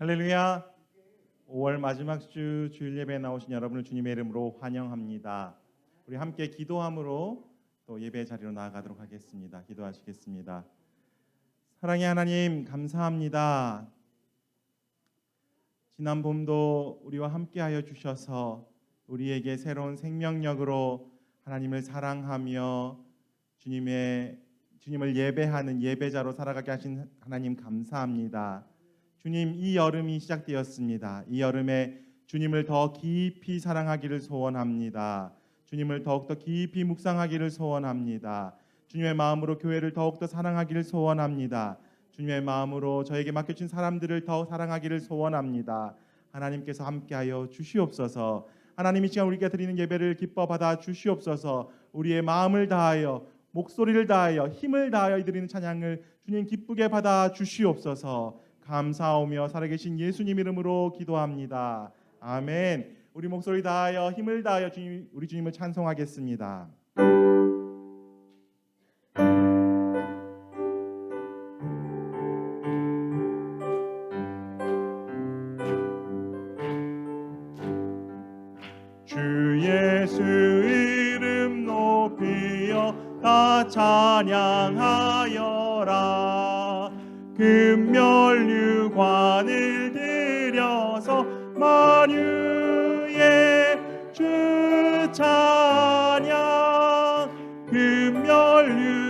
할렐루야. 5월 마지막 주 주일 예배에 나오신 여러분을 주님의 이름으로 환영합니다. 우리 함께 기도함으로 또 예배 자리로 나아가도록 하겠습니다. 기도하시겠습니다. 사랑의 하나님, 감사합니다. 지난 봄도 우리와 함께하여 주셔서 우리에게 새로운 생명력으로 하나님을 사랑하며 주님을 예배하는 예배자로 살아가게 하신 하나님 감사합니다. 주님, 이 여름이 시작되었습니다. 이 여름에 주님을 더 깊이 사랑하기를 소원합니다. 주님을 더욱더 깊이 묵상하기를 소원합니다. 주님의 마음으로 교회를 더욱더 사랑하기를 소원합니다. 주님의 마음으로 저에게 맡겨진 사람들을 더 사랑하기를 소원합니다. 하나님께서 함께하여 주시옵소서. 하나님, 이 시간 우리가 드리는 예배를 기뻐 받아 주시옵소서. 우리의 마음을 다하여 목소리를 다하여 힘을 다하여 드리는 찬양을 주님 기쁘게 받아 주시옵소서. 감사하며 살아계신 예수님 이름으로 기도합니다. 아멘. 우리 목소리 다하여 힘을 다하여 우리 주님을 찬송하겠습니다. 주 예수 이름 높이어 다 찬양하여라. 금면류관을 들여서 만유의 주 찬양. 금면류관을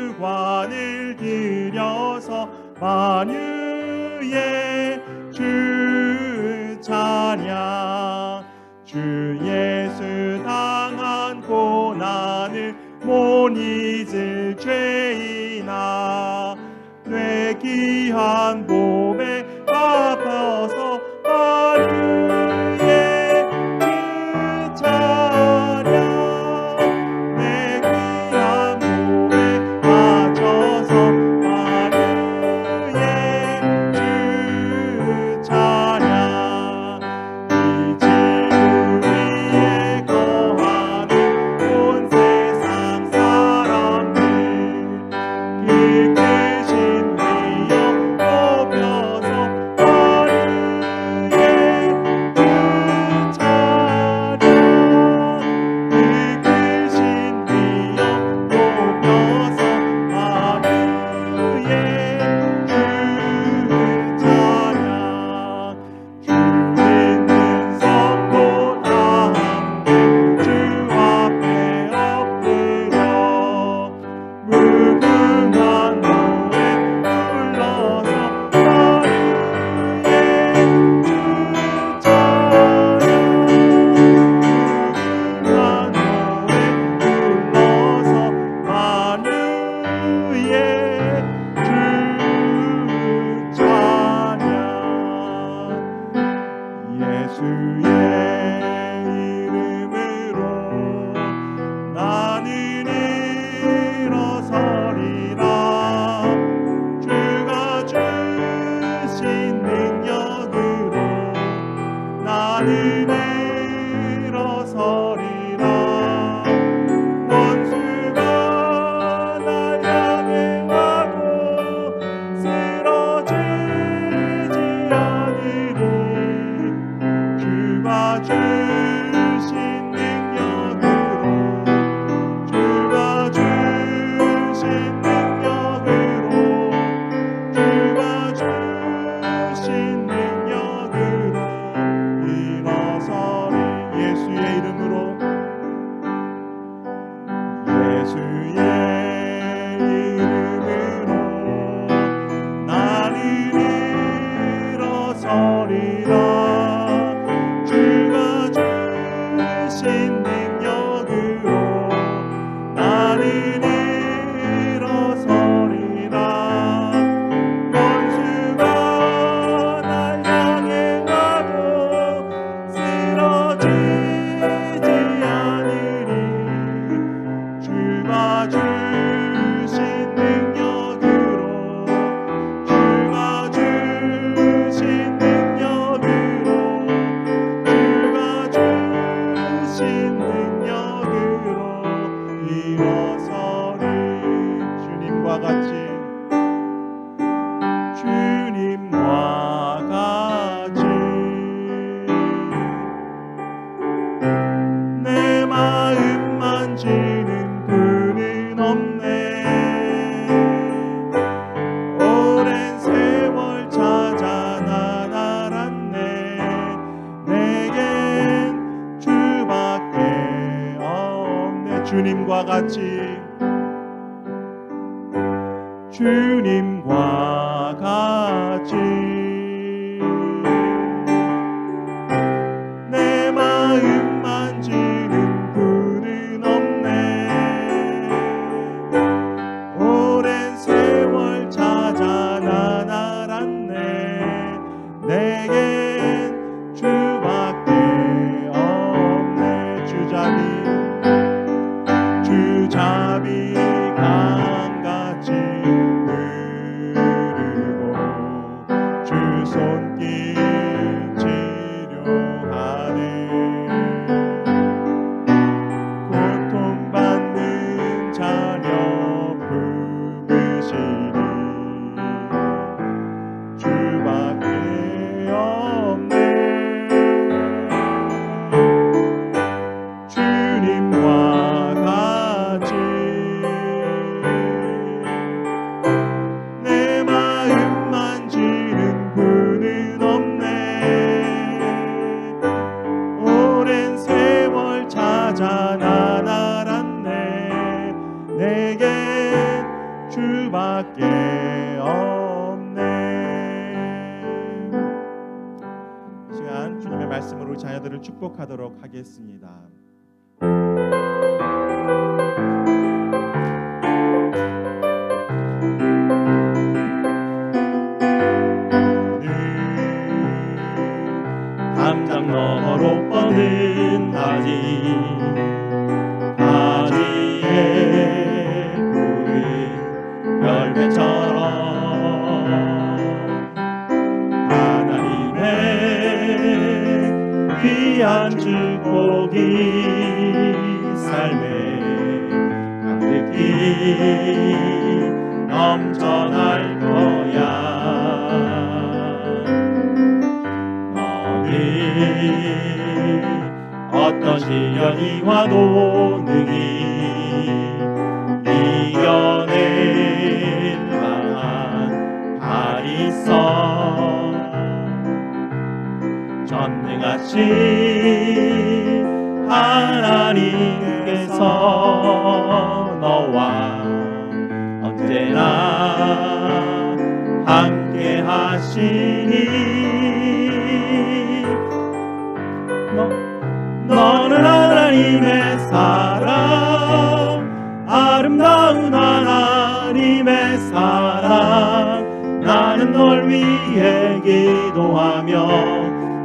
들여서 만유의 주 찬양. 주 예수 당한 고난을 못 잊을 죄인아, 내 귀한 몸에 갚아서 만유의 주 찬양. 내 귀한 몸에 바쳐서 만유의 주 찬양. 이 지구 위에 거하는 온 세상 사람들, 그 크신 위엄 높이며 주님과 같이 내 마음 만지는 분은 없네. 오랜 세월 찾아 난 알았네. 내겐 주밖에 없네. 주잡이 강같이 흐르고 주 손길 치료하네. 고통받는 자녀 품으시니 주밖에 없네. 주님과 같이 내 마음 만지는 분은 없네. 오랜 세월 찾아 난 알았네. 내겐 주밖에 없네. 이 시간 주님의 말씀으로 자녀들을 축복하도록 하겠습니다. 담장 너머로 뻗은 가지에 푸른 열매처럼 하나님의 귀한 축복이 삶에 가득히 넘쳐날 거야. 어떤 시련이 와도 능히 이겨낼 만한 발이 있어. 전능하신 하나님께서 너와 언제나 함께 하시니 너는 하나님의 사랑, 아름다운 하나님의 사랑. 나는 널 위해 기도하며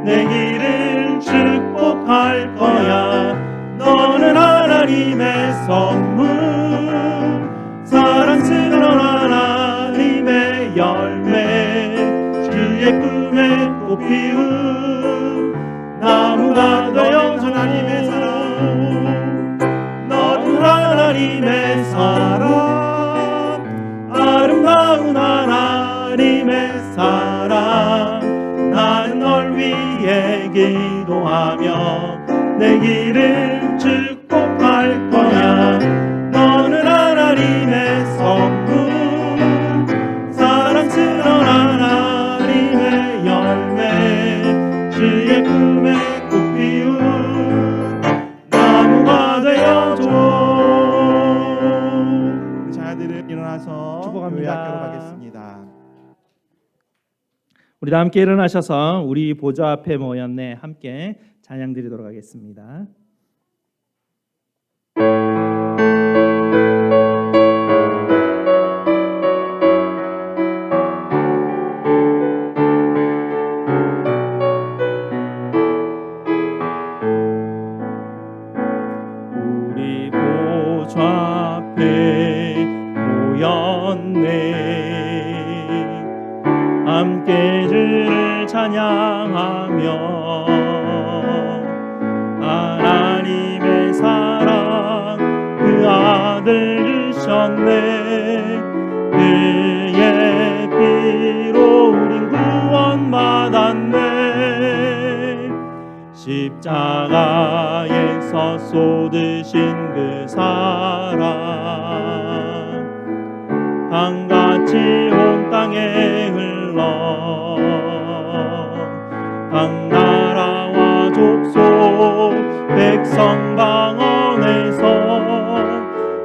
내 길을 축복할 거야. 너는 하나님의 선물, 사랑스러운 하나님의 열매, 주의 꿈에 꽃 피운 나무가 되어 하나님의 사랑. 너는 하나님의 사랑, 아름다운 하나님의 사랑. 나는 널 위해 기도하며 내 길을 축복할 거야. 너는 하나님의 선물, 사랑스러운 하나님의 열매, 주의 꿈에 꽃 피운 나무가 되어줘. 우리 자녀들을 일어나서 축복합니다. 교회 학교로 가겠습니다. 우리 다 함께 일어나셔서 우리 보좌 앞에 모였네 함께 찬양 드리도록 하겠습니다. 우리 보좌 앞에 모였네. 함께 주를 찬양하며 하나님의 사랑 그 아들 주셨네. 그의 피로 우린 구원받았네. 십자가에서 쏟으신 그 사랑 강같이 온 땅에 흘러 각 나라와 족속 백성 방언에서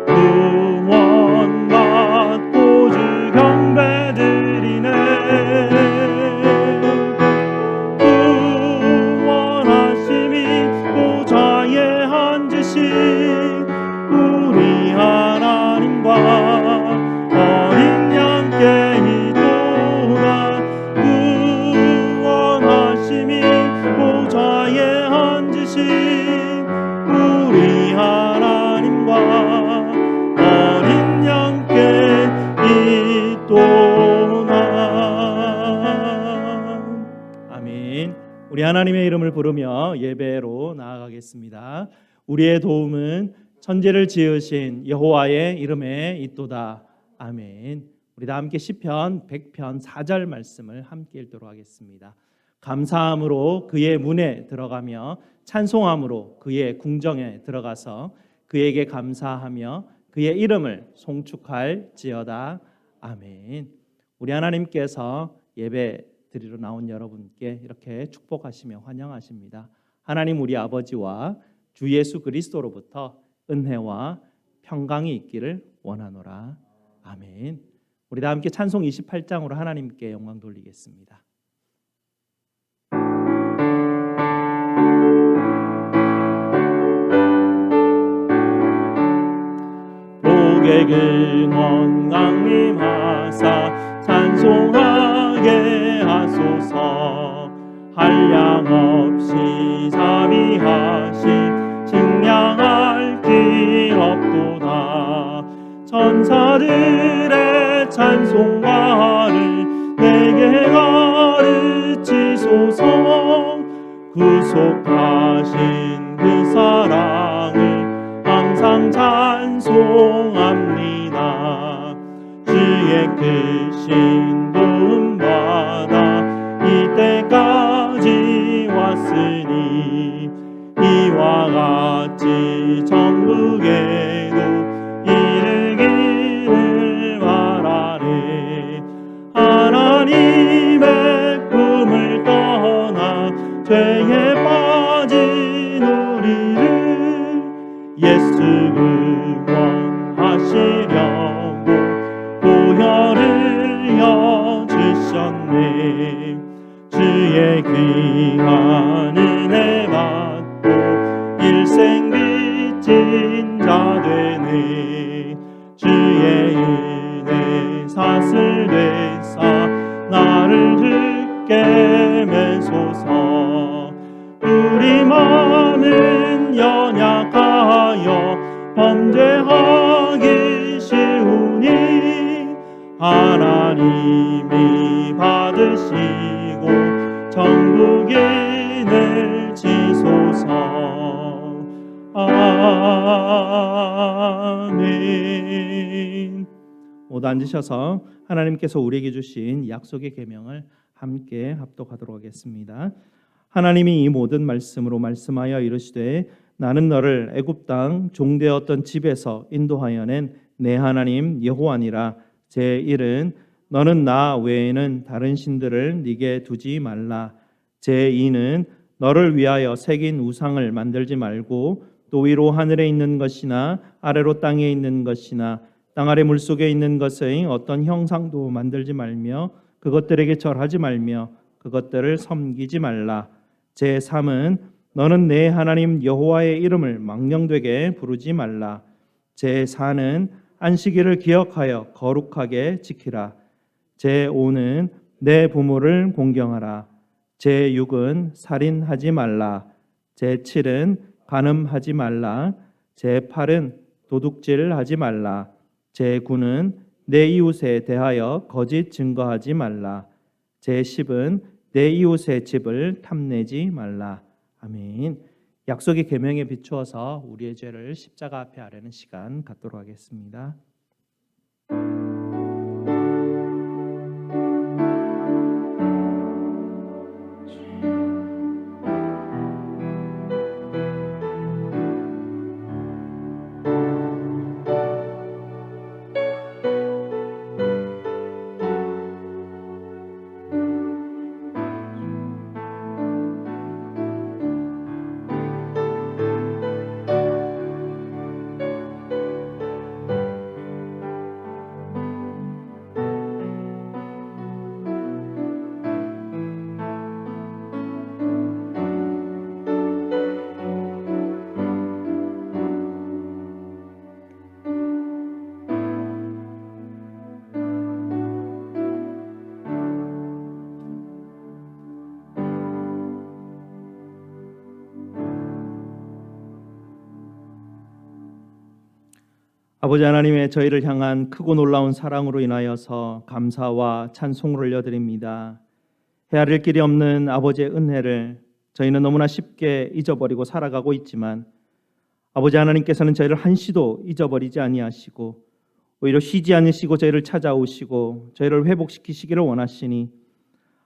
그 우리 하나님의 이름을 부르며 예배로 나아가겠습니다. 우리의 도움은 천지를 지으신 여호와의 이름에 있도다. 아멘. 우리 다 함께 시편 100편 4절 말씀을 함께 읽도록 하겠습니다. 감사함으로 그의 문에 들어가며 찬송함으로 그의 궁정에 들어가서 그에게 감사하며 그의 이름을 송축할지어다. 아멘. 우리 하나님께서 예배 드리러 나온 여러분께 이렇게 축복하시며 환영하십니다. 하나님 우리 아버지와 주 예수 그리스도로부터 은혜와 평강이 있기를 원하노라. 아멘. 우리 다 함께 찬송 28장으로 하나님께 영광 돌리겠습니다. 복의 근원 강림하사 찬송하게 하소서. 한량없이 자비하신 측량할 길 없도다. 천사들의 찬송가를 내게 가르치소서. 구속하신 그 사랑을 항상 찬송합니다. 주의 크신 도움 받아 이때까지 왔으니 이와 같이 천국에도 이르기를 바라네. 하나님의 꿈을 떠나 죄에 빠진 우리를 예수 구원하시려고 보혈을 여주셨네. 주의 귀한 은혜 받고 일생 빚진 자 되네. 주의 은혜 사슬 되사 나를 듣게 매소서. 우리 마음은 연약하여 범죄하기 쉬우니 하나님이 받으시고 천국인을 지소서. 아멘. 모두 앉으셔서 하나님께서 우리에게 주신 약속의 계명을 함께 합독하도록 하겠습니다. 하나님이 이 모든 말씀으로 말씀하여 이르시되 나는 너를 애굽 땅 종되었던 집에서 인도하여 낸 내 하나님 여호와니라. 제1은 너는 나 외에는 다른 신들을 네게 두지 말라. 제2는 너를 위하여 새긴 우상을 만들지 말고 또 위로 하늘에 있는 것이나 아래로 땅에 있는 것이나 땅 아래 물속에 있는 것의 어떤 형상도 만들지 말며 그것들에게 절하지 말며 그것들을 섬기지 말라. 제3은 너는 내 하나님 여호와의 이름을 망령되게 부르지 말라. 제4는 안식일을 기억하여 거룩하게 지키라. 제5는 내 부모를 공경하라. 제6은 살인하지 말라. 제7은 간음하지 말라. 제8은 도둑질하지 말라. 제9는 내 이웃에 대하여 거짓 증거하지 말라. 제10은 내 이웃의 집을 탐내지 말라. 아멘. 약속의 계명에 비추어서 우리의 죄를 십자가 앞에 아뢰는 시간 갖도록 하겠습니다. 아버지 하나님의 저희를 향한 크고 놀라운 사랑으로 인하여서 감사와 찬송을 올려드립니다. 헤아릴 길이 없는 아버지의 은혜를 저희는 너무나 쉽게 잊어버리고 살아가고 있지만 아버지 하나님께서는 저희를 한시도 잊어버리지 아니하시고 오히려 쉬지 않으시고 저희를 찾아오시고 저희를 회복시키시기를 원하시니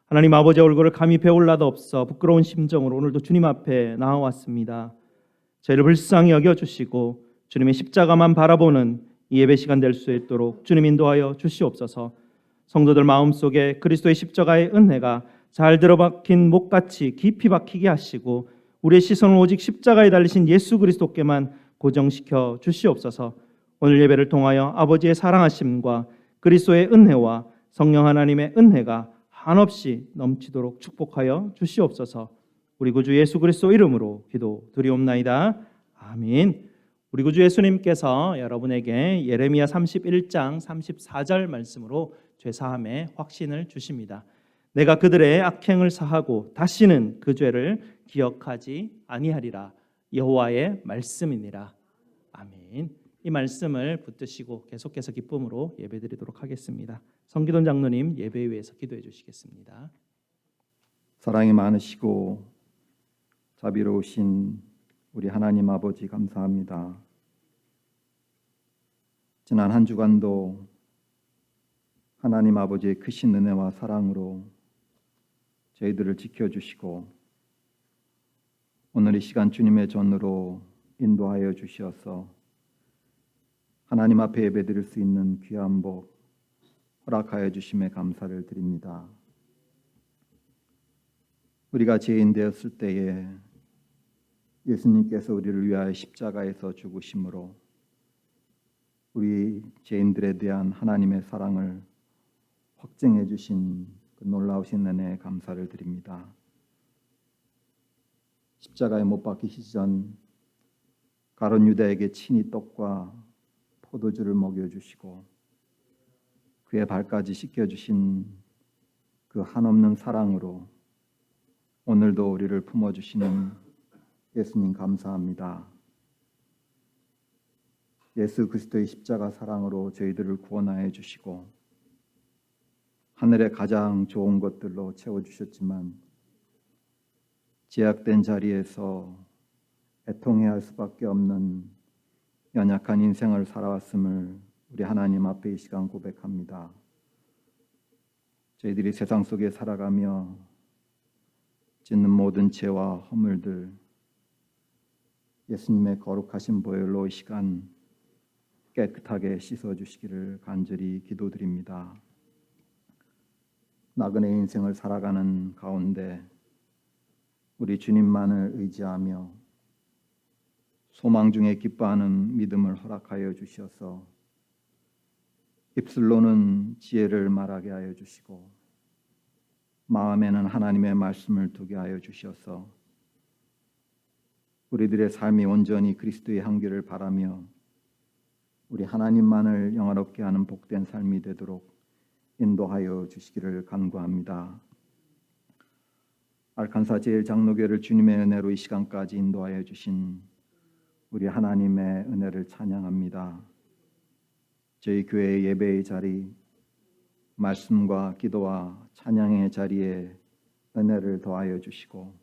하나님 아버지 얼굴을 감히 배울 나도 없어 부끄러운 심정으로 오늘도 주님 앞에 나와왔습니다. 저희를 불쌍히 여겨주시고 주님의 십자가만 바라보는 이 예배 시간 될 수 있도록 주님 인도하여 주시옵소서. 성도들 마음속에 그리스도의 십자가의 은혜가 잘 들어박힌 목같이 깊이 박히게 하시고 우리의 시선을 오직 십자가에 달리신 예수 그리스도께만 고정시켜 주시옵소서. 오늘 예배를 통하여 아버지의 사랑하심과 그리스도의 은혜와 성령 하나님의 은혜가 한없이 넘치도록 축복하여 주시옵소서. 우리 구주 예수 그리스도 이름으로 기도드리옵나이다. 아멘. 우리 구주 예수님께서 여러분에게 예레미야 31장 34절 말씀으로 죄사함의 확신을 주십니다. 내가 그들의 악행을 사하고 다시는 그 죄를 기억하지 아니하리라. 여호와의 말씀이니라. 아멘. 이 말씀을 붙드시고 계속해서 기쁨으로 예배드리도록 하겠습니다. 성기돈 장로님 예배 위에서 기도해 주시겠습니다. 사랑이 많으시고 자비로우신 우리 하나님 아버지 감사합니다. 지난 한 주간도 하나님 아버지의 크신 은혜와 사랑으로 저희들을 지켜주시고 오늘 이 시간 주님의 전으로 인도하여 주시어서 하나님 앞에 예배드릴 수 있는 귀한 복 허락하여 주심에 감사를 드립니다. 우리가 죄인 되었을 때에 예수님께서 우리를 위하여 십자가에서 죽으심으로 우리 죄인들에 대한 하나님의 사랑을 확증해 주신 그 놀라우신 은혜에 감사를 드립니다. 십자가에 못 박히시기 전 가룟 유다에게 친히 떡과 포도주를 먹여주시고 그의 발까지 씻겨주신 그 한없는 사랑으로 오늘도 우리를 품어주시는 예수님 감사합니다. 예수 그리스도의 십자가 사랑으로 저희들을 구원하여 주시고 하늘의 가장 좋은 것들로 채워주셨지만 제약된 자리에서 애통해야 할 수밖에 없는 연약한 인생을 살아왔음을 우리 하나님 앞에 이 시간 고백합니다. 저희들이 세상 속에 살아가며 짓는 모든 죄와 허물들 예수님의 거룩하신 보혈로 이 시간 깨끗하게 씻어주시기를 간절히 기도드립니다. 나그네 인생을 살아가는 가운데 우리 주님만을 의지하며 소망 중에 기뻐하는 믿음을 허락하여 주셔서 입술로는 지혜를 말하게 하여 주시고 마음에는 하나님의 말씀을 두게 하여 주셔서 우리들의 삶이 온전히 그리스도의 향기를 바라며 우리 하나님만을 영화롭게 하는 복된 삶이 되도록 인도하여 주시기를 간구합니다. 알칸사 제일장로교를 주님의 은혜로 이 시간까지 인도하여 주신 우리 하나님의 은혜를 찬양합니다. 저희 교회의 예배의 자리, 말씀과 기도와 찬양의 자리에 은혜를 더하여 주시고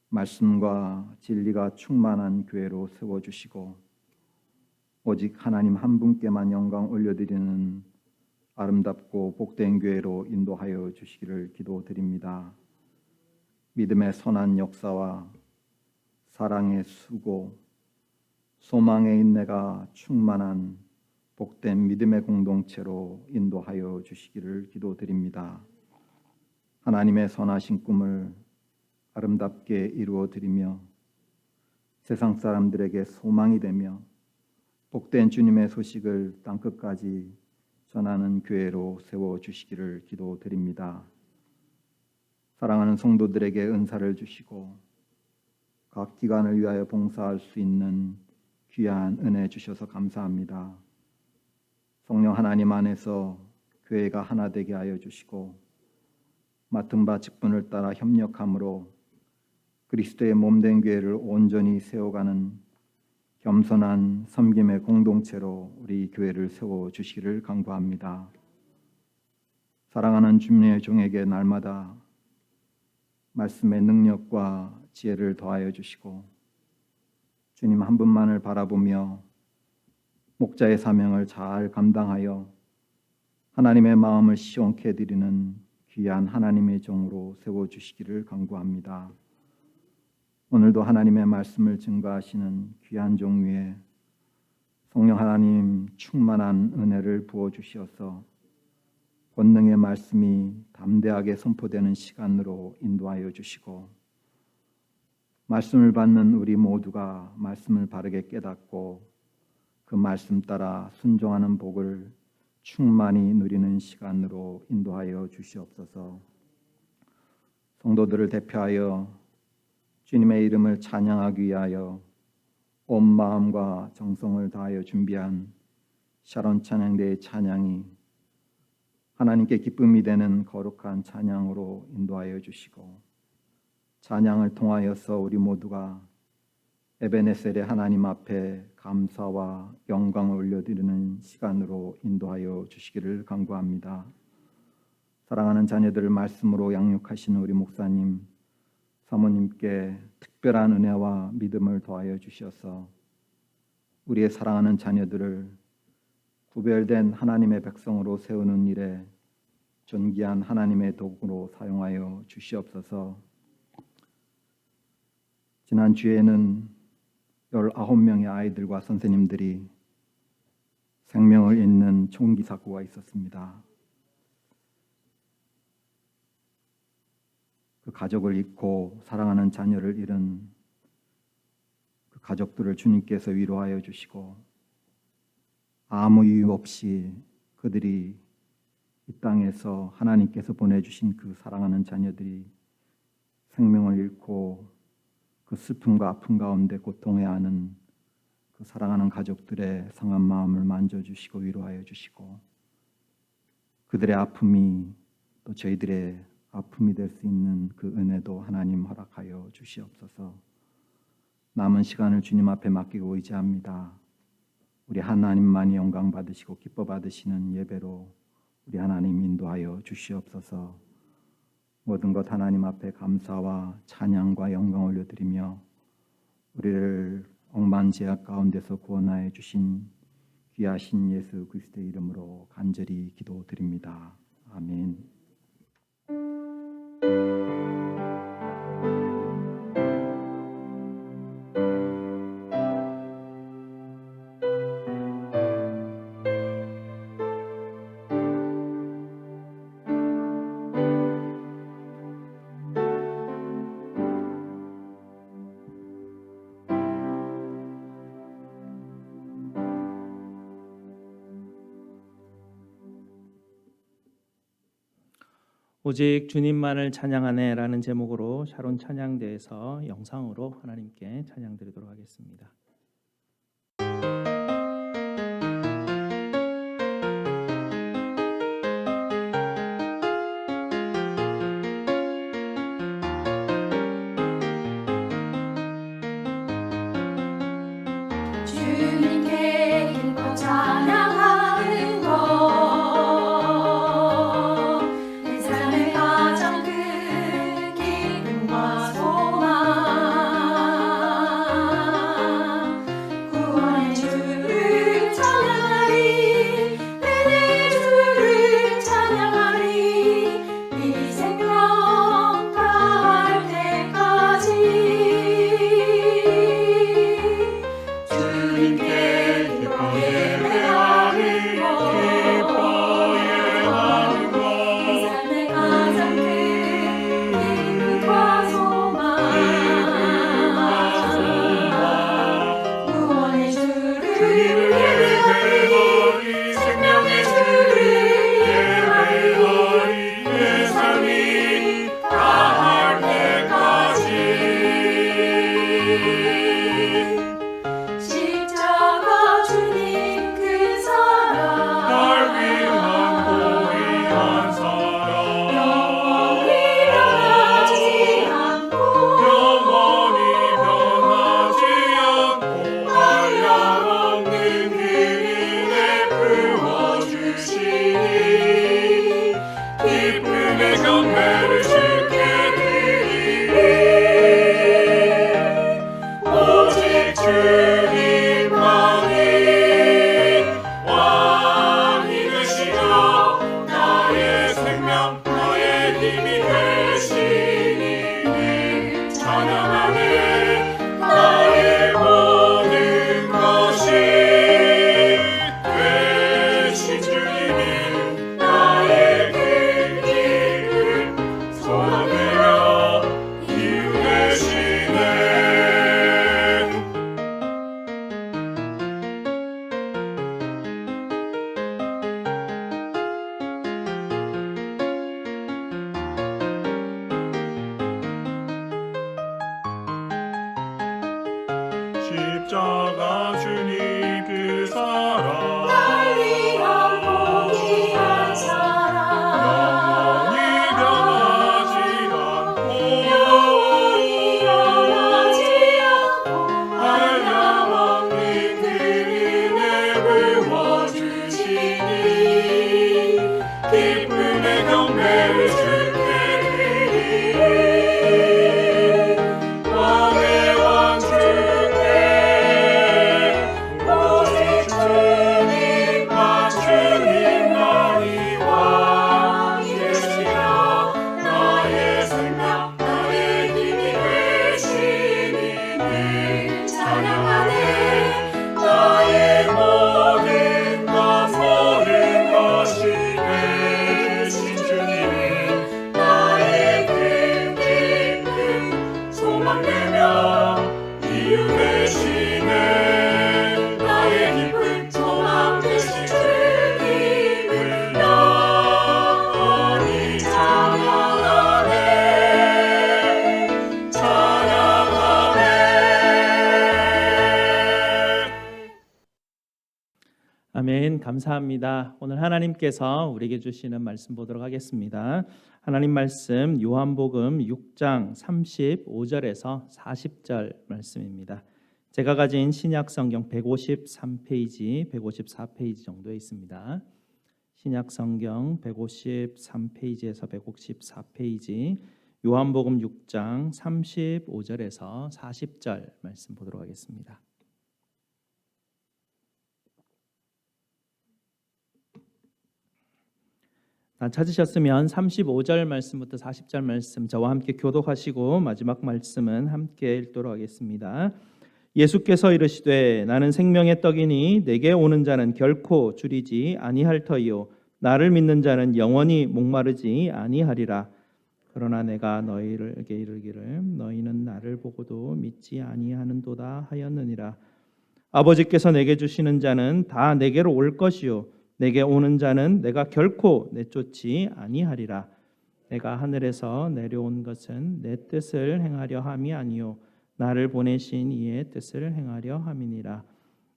말씀과 진리가 충만한 교회로 세워주시고 오직 하나님 한 분께만 영광 올려드리는 아름답고 복된 교회로 인도하여 주시기를 기도드립니다. 믿음의 선한 역사와 사랑의 수고, 소망의 인내가 충만한 복된 믿음의 공동체로 인도하여 주시기를 기도드립니다. 하나님의 선하신 꿈을 아름답게 이루어 드리며 세상 사람들에게 소망이 되며 복된 주님의 소식을 땅끝까지 전하는 교회로 세워주시기를 기도드립니다. 사랑하는 성도들에게 은사를 주시고 각 기관을 위하여 봉사할 수 있는 귀한 은혜 주셔서 감사합니다. 성령 하나님 안에서 교회가 하나 되게 하여 주시고 맡은 바 직분을 따라 협력함으로 그리스도의 몸된 교회를 온전히 세워가는 겸손한 섬김의 공동체로 우리 교회를 세워주시기를 간구합니다. 사랑하는 주님의 종에게 날마다 말씀의 능력과 지혜를 더하여 주시고 주님 한 분만을 바라보며 목자의 사명을 잘 감당하여 하나님의 마음을 시원케 해드리는 귀한 하나님의 종으로 세워주시기를 간구합니다. 오늘도 하나님의 말씀을 증거하시는 귀한 종 위에 성령 하나님 충만한 은혜를 부어주시어서 권능의 말씀이 담대하게 선포되는 시간으로 인도하여 주시고 말씀을 받는 우리 모두가 말씀을 바르게 깨닫고 그 말씀 따라 순종하는 복을 충만히 누리는 시간으로 인도하여 주시옵소서. 성도들을 대표하여 주님의 이름을 찬양하기 위하여 온 마음과 정성을 다하여 준비한 샤론 찬양대의 찬양이 하나님께 기쁨이 되는 거룩한 찬양으로 인도하여 주시고 찬양을 통하여서 우리 모두가 에베네셀의 하나님 앞에 감사와 영광을 올려드리는 시간으로 인도하여 주시기를 간구합니다. 사랑하는 자녀들을 말씀으로 양육하시는 우리 목사님, 사모님께 특별한 은혜와 믿음을 더하여 주셔서 우리의 사랑하는 자녀들을 구별된 하나님의 백성으로 세우는 일에 존귀한 하나님의 도구로 사용하여 주시옵소서. 지난 주에는 19명의 아이들과 선생님들이 생명을 잇는 총기 사고가 있었습니다. 그 가족을 잃고 사랑하는 자녀를 잃은 그 가족들을 주님께서 위로하여 주시고 아무 이유 없이 그들이 이 땅에서 하나님께서 보내주신 그 사랑하는 자녀들이 생명을 잃고 그 슬픔과 아픔 가운데 고통해하는 그 사랑하는 가족들의 상한 마음을 만져주시고 위로하여 주시고 그들의 아픔이 또 저희들의 아픔이 될 수 있는 그 은혜도 하나님 허락하여 주시옵소서. 남은 시간을 주님 앞에 맡기고 의지합니다. 우리 하나님만이 영광 받으시고 기뻐 받으시는 예배로 우리 하나님 인도하여 주시옵소서. 모든 것 하나님 앞에 감사와 찬양과 영광 올려드리며 우리를 억만 죄악 가운데서 구원하여 주신 귀하신 예수 그리스도의 이름으로 간절히 기도드립니다. 아멘. 오직 주님만을 찬양하네라는 제목으로 샤론 찬양대에서 영상으로 하나님께 찬양드리도록 하겠습니다. 주님께 기뻐 찬양하는 것, 내 삶의 가장 큰 기쁨과 소망. 감사합니다. 오늘 하나님께서 우리에게 주시는 말씀 보도록 하겠습니다. 하나님 말씀 요한복음 6장 35절에서 40절 말씀입니다. 제가 가진 신약 성경 153페이지, 154페이지 정도에 있습니다. 신약 성경 153페이지에서 154페이지, 요한복음 6장 35절에서 40절 말씀 보도록 하겠습니다. 다 찾으셨으면 35절 말씀부터 40절 말씀 저와 함께 교독하시고 마지막 말씀은 함께 읽도록 하겠습니다. 예수께서 이르시되 나는 생명의 떡이니 내게 오는 자는 결코 줄이지 아니할 터이요 나를 믿는 자는 영원히 목마르지 아니하리라. 그러나 내가 너희에게 이르기를 너희는 나를 보고도 믿지 아니하는도다 하였느니라. 아버지께서 내게 주시는 자는 다 내게로 올 것이요 내게 오는 자는 내가 결코 내쫓지 아니하리라. 내가 하늘에서 내려온 것은 내 뜻을 행하려 함이 아니요 나를 보내신 이의 뜻을 행하려 함이니라.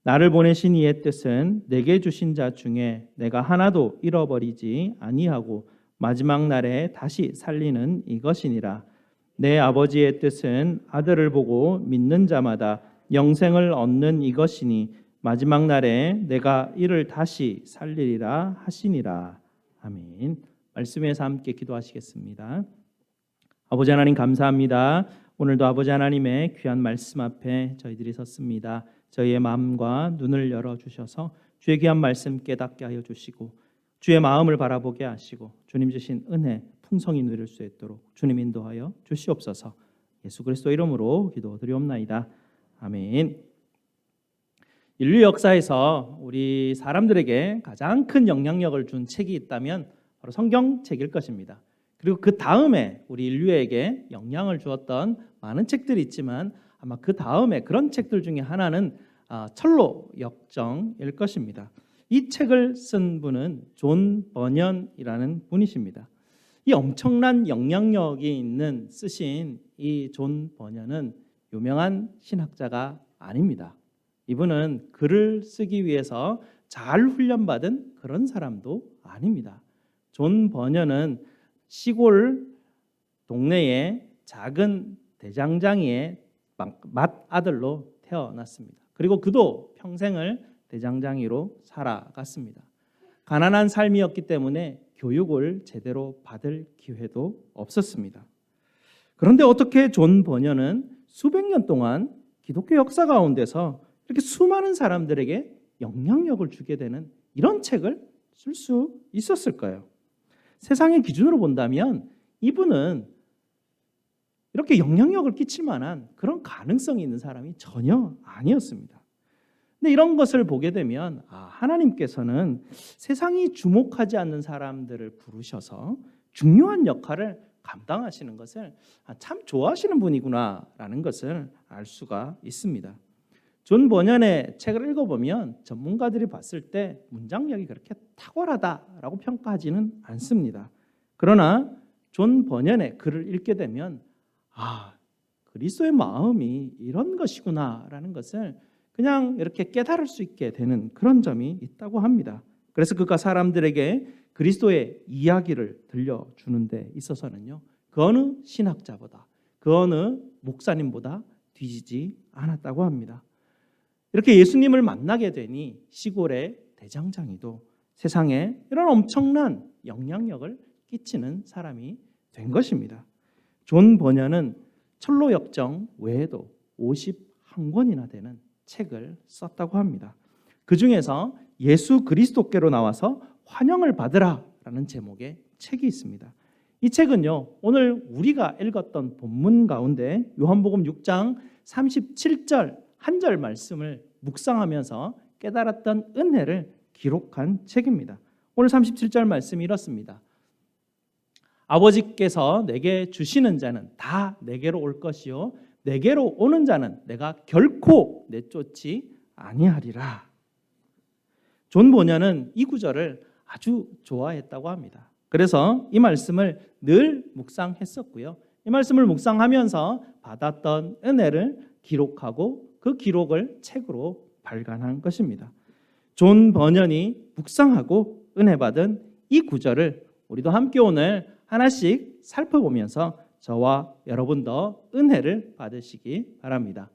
나를 보내신 이의 뜻은 내게 주신 자 중에 내가 하나도 잃어버리지 아니하고 마지막 날에 다시 살리는 이것이니라. 내 아버지의 뜻은 아들을 보고 믿는 자마다 영생을 얻는 이것이니 마지막 날에 내가 이를 다시 살리리라 하시니라. 아멘. 말씀에서 함께 기도하시겠습니다. 아버지 하나님 감사합니다. 오늘도 아버지 하나님의 귀한 말씀 앞에 저희들이 섰습니다. 저희의 마음과 눈을 열어주셔서 주의 귀한 말씀 깨닫게 하여 주시고 주의 마음을 바라보게 하시고 주님 주신 은혜 풍성히 누릴 수 있도록 주님 인도하여 주시옵소서. 예수 그리스도 이름으로 기도드리옵나이다. 아멘. 인류 역사에서 우리 사람들에게 가장 큰 영향력을 준 책이 있다면 바로 성경책일 것입니다. 그리고 그 다음에 우리 인류에게 영향을 주었던 많은 책들이 있지만 아마 그 다음에 그런 책들 중에 하나는 철로 역정일 것입니다. 이 책을 쓴 분은 존 버년이라는 분이십니다. 이 엄청난 영향력이 있는 쓰신 이 존 버년은 유명한 신학자가 아닙니다. 이분은 글을 쓰기 위해서 잘 훈련받은 그런 사람도 아닙니다. 존 버년은 시골 동네의 작은 대장장이의 맏아들로 태어났습니다. 그리고 그도 평생을 대장장이로 살아갔습니다. 가난한 삶이었기 때문에 교육을 제대로 받을 기회도 없었습니다. 그런데 어떻게 존 버년은 수백 년 동안 기독교 역사 가운데서 이렇게 수많은 사람들에게 영향력을 주게 되는 이런 책을 쓸 수 있었을까요? 세상의 기준으로 본다면 이분은 이렇게 영향력을 끼칠 만한 그런 가능성이 있는 사람이 전혀 아니었습니다. 근데 이런 것을 보게 되면 하나님께서는 세상이 주목하지 않는 사람들을 부르셔서 중요한 역할을 감당하시는 것을 참 좋아하시는 분이구나라는 것을 알 수가 있습니다. 존 버년의 책을 읽어보면 전문가들이 봤을 때 문장력이 그렇게 탁월하다라고 평가하지는 않습니다. 그러나 존 버년의 글을 읽게 되면 그리스도의 마음이 이런 것이구나라는 것을 그냥 이렇게 깨달을 수 있게 되는 그런 점이 있다고 합니다. 그래서 그가 사람들에게 그리스도의 이야기를 들려주는 데 있어서는요, 그 어느 신학자보다, 그 어느 목사님보다 뒤지지 않았다고 합니다. 이렇게 예수님을 만나게 되니 시골의 대장장이도 세상에 이런 엄청난 영향력을 끼치는 사람이 된 것입니다. 존 버년은 철로 역정 외에도 51권이나 되는 책을 썼다고 합니다. 그 중에서 예수 그리스도께로 나와서 환영을 받으라라는 제목의 책이 있습니다. 이 책은요, 오늘 우리가 읽었던 본문 가운데 요한복음 6장 37절 한 절 말씀을 묵상하면서 깨달았던 은혜를 기록한 책입니다. 오늘 37절 말씀이 이렇습니다. 아버지께서 내게 주시는 자는 다 내게로 올 것이요 내게로 오는 자는 내가 결코 내쫓지 아니하리라. 존 버년은 이 구절을 아주 좋아했다고 합니다. 그래서 이 말씀을 늘 묵상했었고요. 이 말씀을 묵상하면서 받았던 은혜를 기록하고 그 기록을 책으로 발간한 것입니다. 존 버년이 묵상하고 은혜 받은 이 구절을 우리도 함께 오늘 하나씩 살펴보면서 저와 여러분도 은혜를 받으시기 바랍니다.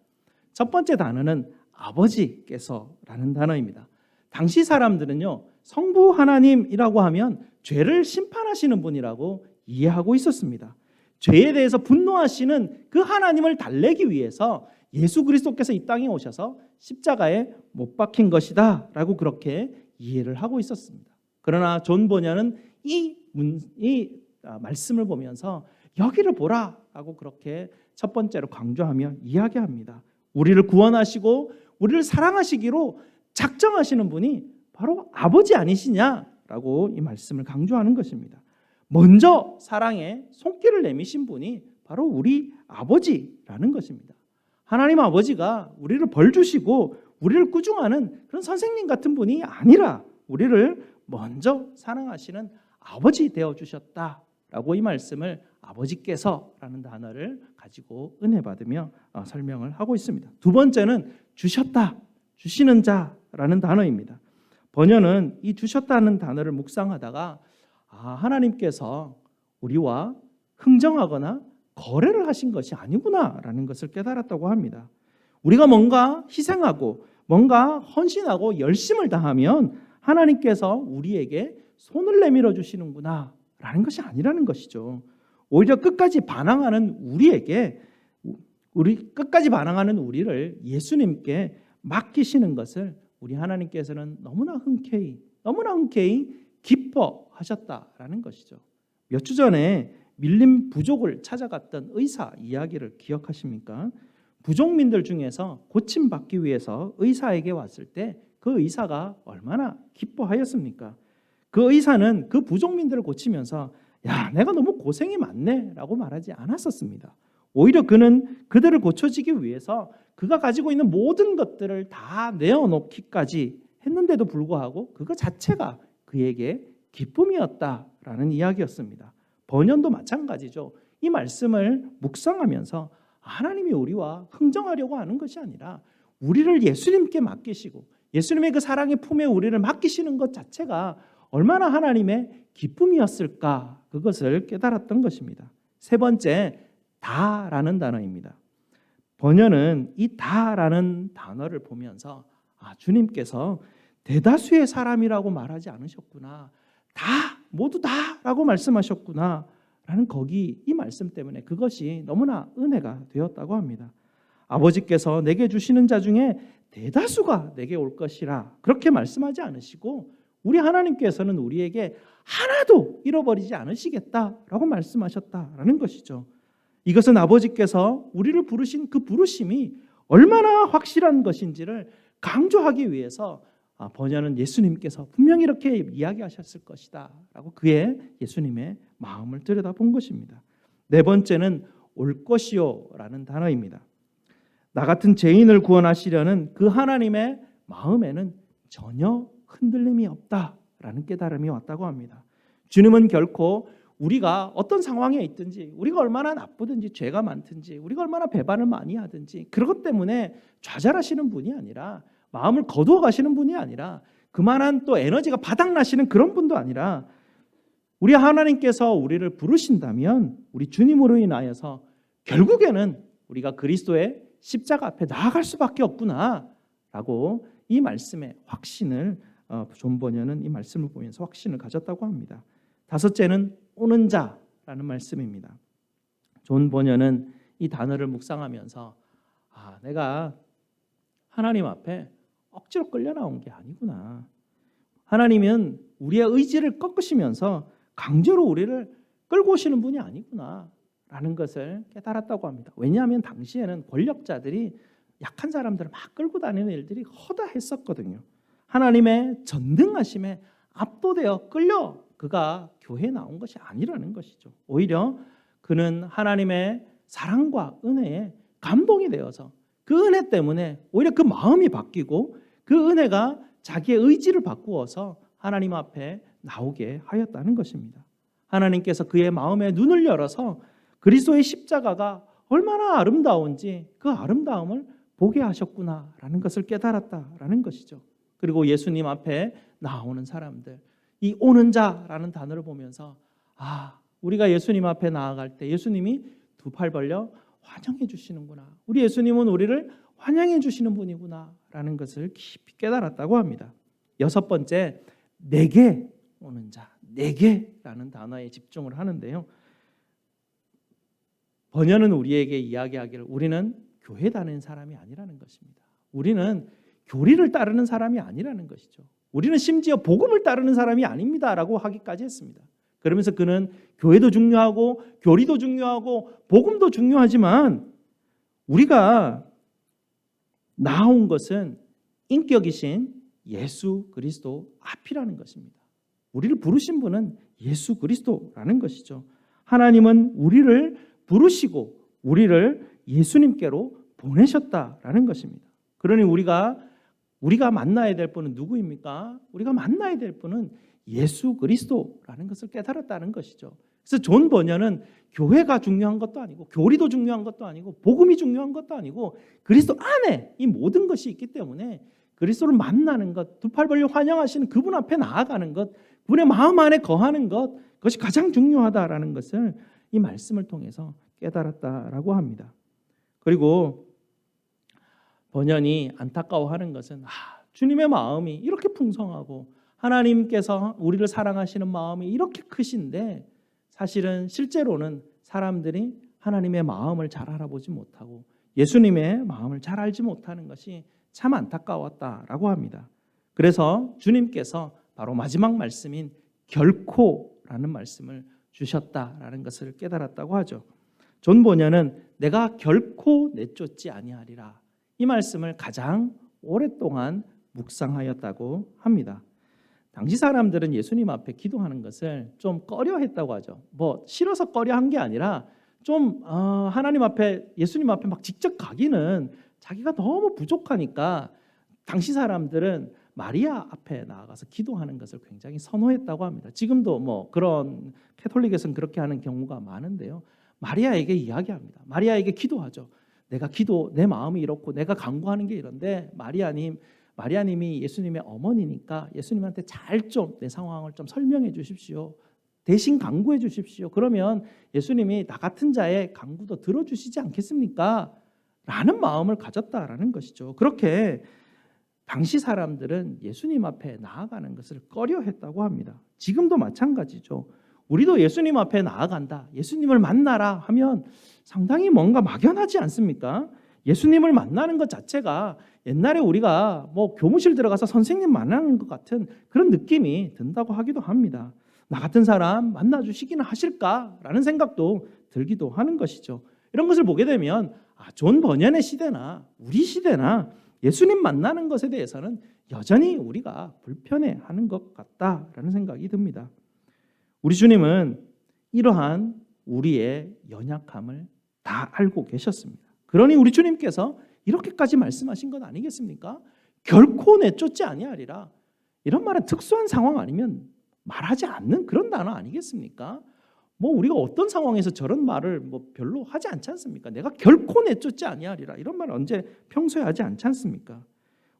첫 번째 단어는 아버지께서라는 단어입니다. 당시 사람들은요, 성부 하나님이라고 하면 죄를 심판하시는 분이라고 이해하고 있었습니다. 죄에 대해서 분노하시는 그 하나님을 달래기 위해서 예수 그리스도께서 이 땅에 오셔서 십자가에 못 박힌 것이다 라고 그렇게 이해를 하고 있었습니다. 그러나 존 버년은 이 말씀을 보면서 여기를 보라 라고 그렇게 첫 번째로 강조하며 이야기합니다. 우리를 구원하시고 우리를 사랑하시기로 작정하시는 분이 바로 아버지 아니시냐라고 이 말씀을 강조하는 것입니다. 먼저 사랑에 손길을 내미신 분이 바로 우리 아버지라는 것입니다. 하나님 아버지가 우리를 벌 주시고 우리를 꾸중하는 그런 선생님 같은 분이 아니라 우리를 먼저 사랑하시는 아버지 되어 주셨다라고 이 말씀을 아버지께서라는 단어를 가지고 은혜 받으며 설명을 하고 있습니다. 두 번째는 주셨다, 주시는 자라는 단어입니다. 번연은 이 주셨다는 단어를 묵상하다가 하나님께서 우리와 흥정하거나 거래를 하신 것이 아니구나라는 것을 깨달았다고 합니다. 우리가 뭔가 희생하고 뭔가 헌신하고 열심을 다하면 하나님께서 우리에게 손을 내밀어 주시는구나 라는 것이 아니라는 것이죠. 오히려 끝까지 반항하는 우리를 예수님께 맡기시는 것을 우리 하나님께서는 너무나 흔쾌히 기뻐하셨다라는 것이죠. 몇 주 전에 밀림 부족을 찾아갔던 의사 이야기를 기억하십니까? 부족민들 중에서 고침받기 위해서 의사에게 왔을 때 그 의사가 얼마나 기뻐하였습니까? 그 의사는 그 부족민들을 고치면서 야, 내가 너무 고생이 많네 라고 말하지 않았었습니다. 오히려 그는 그들을 고쳐지기 위해서 그가 가지고 있는 모든 것들을 다 내어놓기까지 했는데도 불구하고 그것 자체가 그에게 기쁨이었다라는 이야기였습니다. 번연도 마찬가지죠. 이 말씀을 묵상하면서 하나님이 우리와 흥정하려고 하는 것이 아니라 우리를 예수님께 맡기시고 예수님의 그 사랑의 품에 우리를 맡기시는 것 자체가 얼마나 하나님의 기쁨이었을까, 그것을 깨달았던 것입니다. 세 번째, 다라는 단어입니다. 번연은 이 다라는 단어를 보면서 주님께서 대다수의 사람이라고 말하지 않으셨구나, 다, 모두 다라고 말씀하셨구나 라는 거기 이 말씀 때문에 그것이 너무나 은혜가 되었다고 합니다. 아버지께서 내게 주시는 자 중에 대다수가 내게 올 것이라 그렇게 말씀하지 않으시고 우리 하나님께서는 우리에게 하나도 잃어버리지 않으시겠다라고 말씀하셨다라는 것이죠. 이것은 아버지께서 우리를 부르신 그 부르심이 얼마나 확실한 것인지를 강조하기 위해서 번연은 예수님께서 분명히 이렇게 이야기하셨을 것이다 라고 그의 예수님의 마음을 들여다본 것입니다. 네 번째는 올 것이요 라는 단어입니다. 나 같은 죄인을 구원하시려는 그 하나님의 마음에는 전혀 흔들림이 없다라는 깨달음이 왔다고 합니다. 주님은 결코 우리가 어떤 상황에 있든지 우리가 얼마나 나쁘든지 죄가 많든지 우리가 얼마나 배반을 많이 하든지 그것 때문에 좌절하시는 분이 아니라 마음을 거두어 가시는 분이 아니라 그만한 또 에너지가 바닥나시는 그런 분도 아니라 우리 하나님께서 우리를 부르신다면 우리 주님으로 인하여서 결국에는 우리가 그리스도의 십자가 앞에 나아갈 수밖에 없구나라고 이 말씀의 확신을 존 번연은 이 말씀을 보면서 확신을 가졌다고 합니다. 다섯째는 오는 자라는 말씀입니다. 존 번연은 이 단어를 묵상하면서 내가 하나님 앞에 억지로 끌려 나온 게 아니구나. 하나님은 우리의 의지를 꺾으시면서 강제로 우리를 끌고 오시는 분이 아니구나 라는 것을 깨달았다고 합니다. 왜냐하면 당시에는 권력자들이 약한 사람들을 막 끌고 다니는 일들이 허다했었거든요. 하나님의 전능하심에 압도되어 끌려 그가 교회에 나온 것이 아니라는 것이죠. 오히려 그는 하나님의 사랑과 은혜에 감동이 되어서 그 은혜 때문에 오히려 그 마음이 바뀌고 그 은혜가 자기의 의지를 바꾸어서 하나님 앞에 나오게 하였다는 것입니다. 하나님께서 그의 마음에 눈을 열어서 그리스도의 십자가가 얼마나 아름다운지 그 아름다움을 보게 하셨구나라는 것을 깨달았다라는 것이죠. 그리고 예수님 앞에 나오는 사람들, 이 오는 자라는 단어를 보면서 우리가 예수님 앞에 나아갈 때 예수님이 두 팔 벌려 환영해 주시는구나. 우리 예수님은 우리를 환영해 주시는 분이구나 라는 것을 깊이 깨달았다고 합니다. 여섯 번째, 내게 오는 자, 내게라는 단어에 집중을 하는데요. 번연은 우리에게 이야기하기를 우리는 교회 다니는 사람이 아니라는 것입니다. 우리는 교리를 따르는 사람이 아니라는 것이죠. 우리는 심지어 복음을 따르는 사람이 아닙니다라고 하기까지 했습니다. 그러면서 그는 교회도 중요하고 교리도 중요하고 복음도 중요하지만 우리가 나온 것은 인격이신 예수 그리스도 앞이라는 것입니다. 우리를 부르신 분은 예수 그리스도라는 것이죠. 하나님은 우리를 부르시고 우리를 예수님께로 보내셨다라는 것입니다. 그러니 우리가 만나야 될 분은 누구입니까? 우리가 만나야 될 분은 예수 그리스도라는 것을 깨달았다는 것이죠. 그래서 존 버녀는 교회가 중요한 것도 아니고 교리도 중요한 것도 아니고 복음이 중요한 것도 아니고 그리스도 안에 이 모든 것이 있기 때문에 그리스도를 만나는 것, 두 팔 벌려 환영하시는 그분 앞에 나아가는 것, 그분의 마음 안에 거하는 것, 그것이 가장 중요하다라는 것을 이 말씀을 통해서 깨달았다라고 합니다. 그리고 번연이 안타까워하는 것은 주님의 마음이 이렇게 풍성하고 하나님께서 우리를 사랑하시는 마음이 이렇게 크신데 사실은 실제로는 사람들이 하나님의 마음을 잘 알아보지 못하고 예수님의 마음을 잘 알지 못하는 것이 참 안타까웠다라고 합니다. 그래서 주님께서 바로 마지막 말씀인 결코라는 말씀을 주셨다라는 것을 깨달았다고 하죠. 존 보녀는 내가 결코 내쫓지 아니하리라 이 말씀을 가장 오랫동안 묵상하였다고 합니다. 당시 사람들은 예수님 앞에 기도하는 것을 좀 꺼려했다고 하죠. 싫어서 꺼려한 게 아니라 좀 하나님 앞에 예수님 앞에 막 직접 가기는 자기가 너무 부족하니까 당시 사람들은 마리아 앞에 나아가서 기도하는 것을 굉장히 선호했다고 합니다. 지금도 그런 캐톨릭에서는 그렇게 하는 경우가 많은데요. 마리아에게 이야기합니다. 마리아에게 기도하죠. 내 마음이 이렇고 내가 간구하는 게 이런데 마리아님이 예수님의 어머니니까 예수님한테 잘 좀 내 상황을 좀 설명해 주십시오. 대신 간구해 주십시오. 그러면 예수님이 나 같은 자의 간구도 들어주시지 않겠습니까? 라는 마음을 가졌다라는 것이죠. 그렇게 당시 사람들은 예수님 앞에 나아가는 것을 꺼려했다고 합니다. 지금도 마찬가지죠. 우리도 예수님 앞에 나아간다, 예수님을 만나라 하면 상당히 뭔가 막연하지 않습니까? 예수님을 만나는 것 자체가 옛날에 우리가 교무실 들어가서 선생님 만나는 것 같은 그런 느낌이 든다고 하기도 합니다. 나 같은 사람 만나주시기는 하실까라는 생각도 들기도 하는 것이죠. 이런 것을 보게 되면 존 버년의 시대나 우리 시대나 예수님 만나는 것에 대해서는 여전히 우리가 불편해하는 것 같다라는 생각이 듭니다. 우리 주님은 이러한 우리의 연약함을 다 알고 계셨습니다. 그러니 우리 주님께서 이렇게까지 말씀하신 것 아니겠습니까? 결코 내쫓지 아니하리라. 이런 말은 특수한 상황 아니면 말하지 않는 그런 단어 아니겠습니까? 우리가 어떤 상황에서 저런 말을 별로 하지 않지 않습니까? 내가 결코 내쫓지 아니하리라. 이런 말을 언제 평소에 하지 않지 않습니까?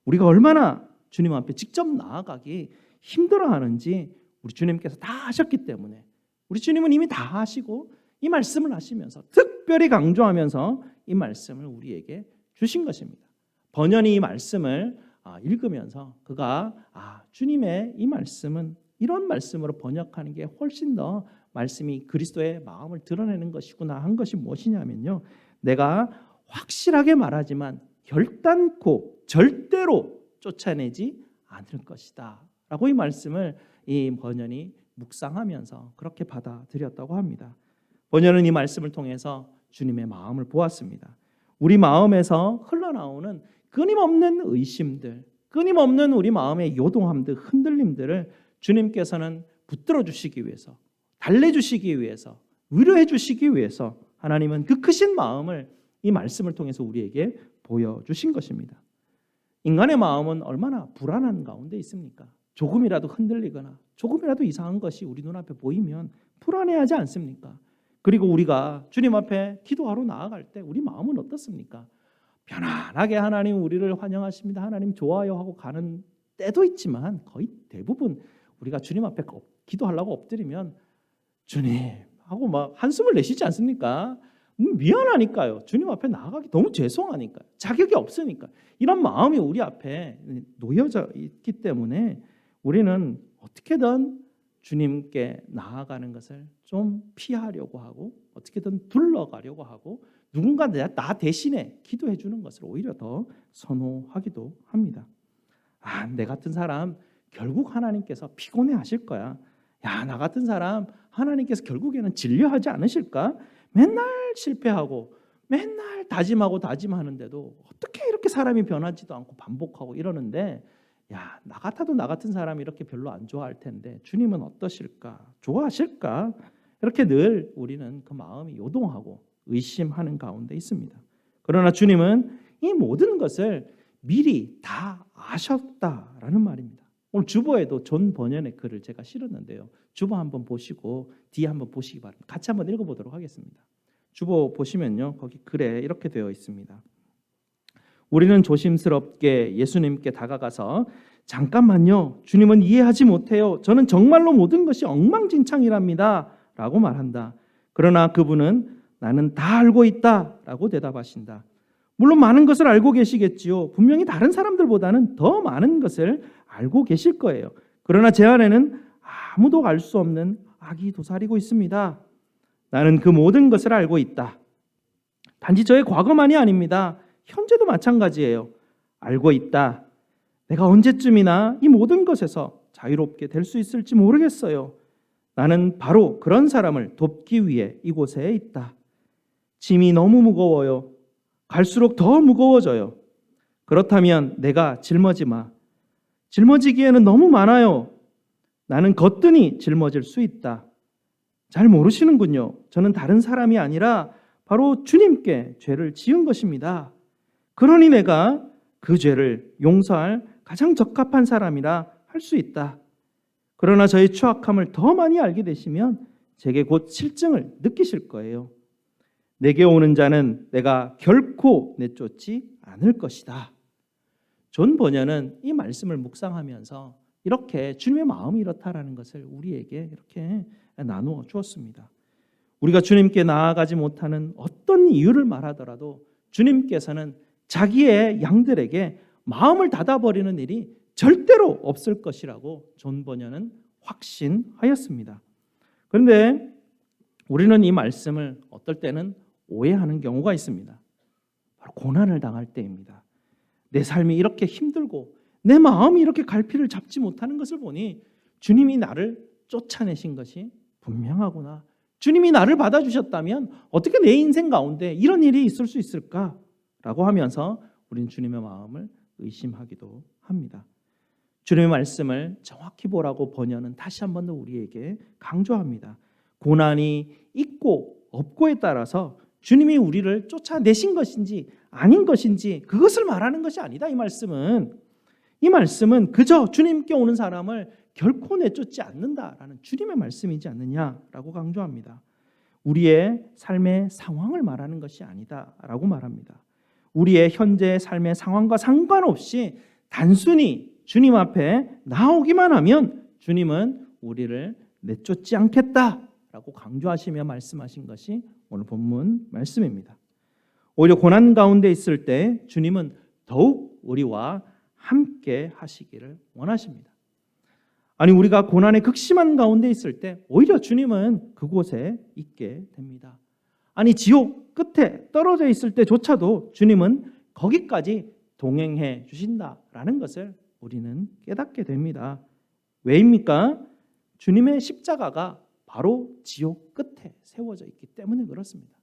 우리가 얼마나 주님 앞에 직접 나아가기 힘들어하는지 우리 주님께서 다 하셨기 때문에 우리 주님은 이미 다 하시고 이 말씀을 하시면서 특별히 강조하면서 이 말씀을 우리에게 주신 것입니다. 번연이 이 말씀을 읽으면서 그가 주님의 이 말씀은 이런 말씀으로 번역하는 게 훨씬 더 말씀이 그리스도의 마음을 드러내는 것이구나 한 것이 무엇이냐면요. 내가 확실하게 말하지만 결단코 절대로 쫓아내지 않을 것이다 라고 이 말씀을 이 번연이 묵상하면서 그렇게 받아들였다고 합니다. 번연은 이 말씀을 통해서 주님의 마음을 보았습니다. 우리 마음에서 흘러나오는 끊임없는 의심들, 끊임없는 우리 마음의 요동함들, 흔들림들을 주님께서는 붙들어 주시기 위해서, 달래주시기 위해서, 위로해 주시기 위해서 하나님은 그 크신 마음을 이 말씀을 통해서 우리에게 보여주신 것입니다. 인간의 마음은 얼마나 불안한 가운데 있습니까? 조금이라도 흔들리거나 조금이라도 이상한 것이 우리 눈앞에 보이면 불안해하지 않습니까? 그리고 우리가 주님 앞에 기도하러 나아갈 때 우리 마음은 어떻습니까? 편안하게 하나님 우리를 환영하십니다. 하나님 좋아요 하고 가는 때도 있지만 거의 대부분 우리가 주님 앞에 기도하려고 엎드리면 주님 하고 막 한숨을 내쉬지 않습니까? 미안하니까요. 주님 앞에 나아가기 너무 죄송하니까, 자격이 없으니까. 이런 마음이 우리 앞에 놓여져 있기 때문에 우리는 어떻게든 주님께 나아가는 것을 좀 피하려고 하고 어떻게든 둘러가려고 하고 누군가 나 대신에 기도해 주는 것을 오히려 더 선호하기도 합니다. 내 같은 사람 결국 하나님께서 피곤해 하실 거야. 나 같은 사람 하나님께서 결국에는 진료하지 않으실까? 맨날 실패하고 맨날 다짐하는데도 어떻게 이렇게 사람이 변하지도 않고 반복하고 이러는데, 나 같아도 나 같은 사람이 이렇게 별로 안 좋아할 텐데 주님은 어떠실까? 좋아하실까? 이렇게 늘 우리는 그 마음이 요동하고 의심하는 가운데 있습니다. 그러나 주님은 이 모든 것을 미리 다 아셨다라는 말입니다. 오늘 주보에도 존 번연의 글을 제가 실었는데요. 주보 한번 보시고 뒤에 한번 보시기 바랍니다. 같이 한번 읽어보도록 하겠습니다. 주보 보시면요, 거기 글에 이렇게 되어 있습니다. 우리는 조심스럽게 예수님께 다가가서 잠깐만요, 주님은 이해하지 못해요. 저는 정말로 모든 것이 엉망진창이랍니다 라고 말한다. 그러나 그분은 나는 다 알고 있다 라고 대답하신다. 물론 많은 것을 알고 계시겠지요. 분명히 다른 사람들보다는 더 많은 것을 알고 계실 거예요. 그러나 제 안에는 아무도 알 수 없는 악이 도사리고 있습니다. 나는 그 모든 것을 알고 있다. 단지 저의 과거만이 아닙니다. 현재도 마찬가지예요. 알고 있다. 내가 언제쯤이나 이 모든 것에서 자유롭게 될 수 있을지 모르겠어요. 나는 바로 그런 사람을 돕기 위해 이곳에 있다. 짐이 너무 무거워요. 갈수록 더 무거워져요. 그렇다면 내가 짊어지기에는 너무 많아요. 나는 거뜬히 짊어질 수 있다. 잘 모르시는군요. 저는 다른 사람이 아니라 바로 주님께 죄를 지은 것입니다. 그러니 내가 그 죄를 용서할 가장 적합한 사람이라 할 수 있다. 그러나 저의 추악함을 더 많이 알게 되시면 제게 곧 실증을 느끼실 거예요. 내게 오는 자는 내가 결코 내쫓지 않을 것이다. 존 번연은 이 말씀을 묵상하면서 이렇게 주님의 마음이 이렇다라는 것을 우리에게 이렇게 나누어 주었습니다. 우리가 주님께 나아가지 못하는 어떤 이유를 말하더라도 주님께서는 자기의 양들에게 마음을 닫아버리는 일이 절대로 없을 것이라고 존 번연은 확신하였습니다. 그런데 우리는 이 말씀을 어떨 때는 오해하는 경우가 있습니다. 바로 고난을 당할 때입니다. 내 삶이 이렇게 힘들고 내 마음이 이렇게 갈피를 잡지 못하는 것을 보니 주님이 나를 쫓아내신 것이 분명하구나. 주님이 나를 받아주셨다면 어떻게 내 인생 가운데 이런 일이 있을 수 있을까라고 하면서 우리는 주님의 마음을 의심하기도 합니다. 주님의 말씀을 정확히 보라고 번연은 다시 한 번 더 우리에게 강조합니다. 고난이 있고 없고에 따라서 주님이 우리를 쫓아내신 것인지 아닌 것인지 그것을 말하는 것이 아니다. 이 말씀은 그저 주님께 오는 사람을 결코 내쫓지 않는다라는 주님의 말씀이지 않느냐라고 강조합니다. 우리의 삶의 상황을 말하는 것이 아니다라고 말합니다. 우리의 현재 삶의 상황과 상관없이 단순히 주님 앞에 나오기만 하면 주님은 우리를 내쫓지 않겠다라고 강조하시며 말씀하신 것이 오늘 본문 말씀입니다. 오히려 고난 가운데 있을 때 주님은 더욱 우리와 함께 하시기를 원하십니다. 아니, 우리가 고난의 극심한 가운데 있을 때 오히려 주님은 그곳에 있게 됩니다. 아니, 지옥 끝에 떨어져 있을 때조차도 주님은 거기까지 동행해 주신다라는 것을 우리는 깨닫게 됩니다. 왜입니까? 주님의 십자가가 바로 지옥 끝에 세워져 있기 때문에 그렇습니다.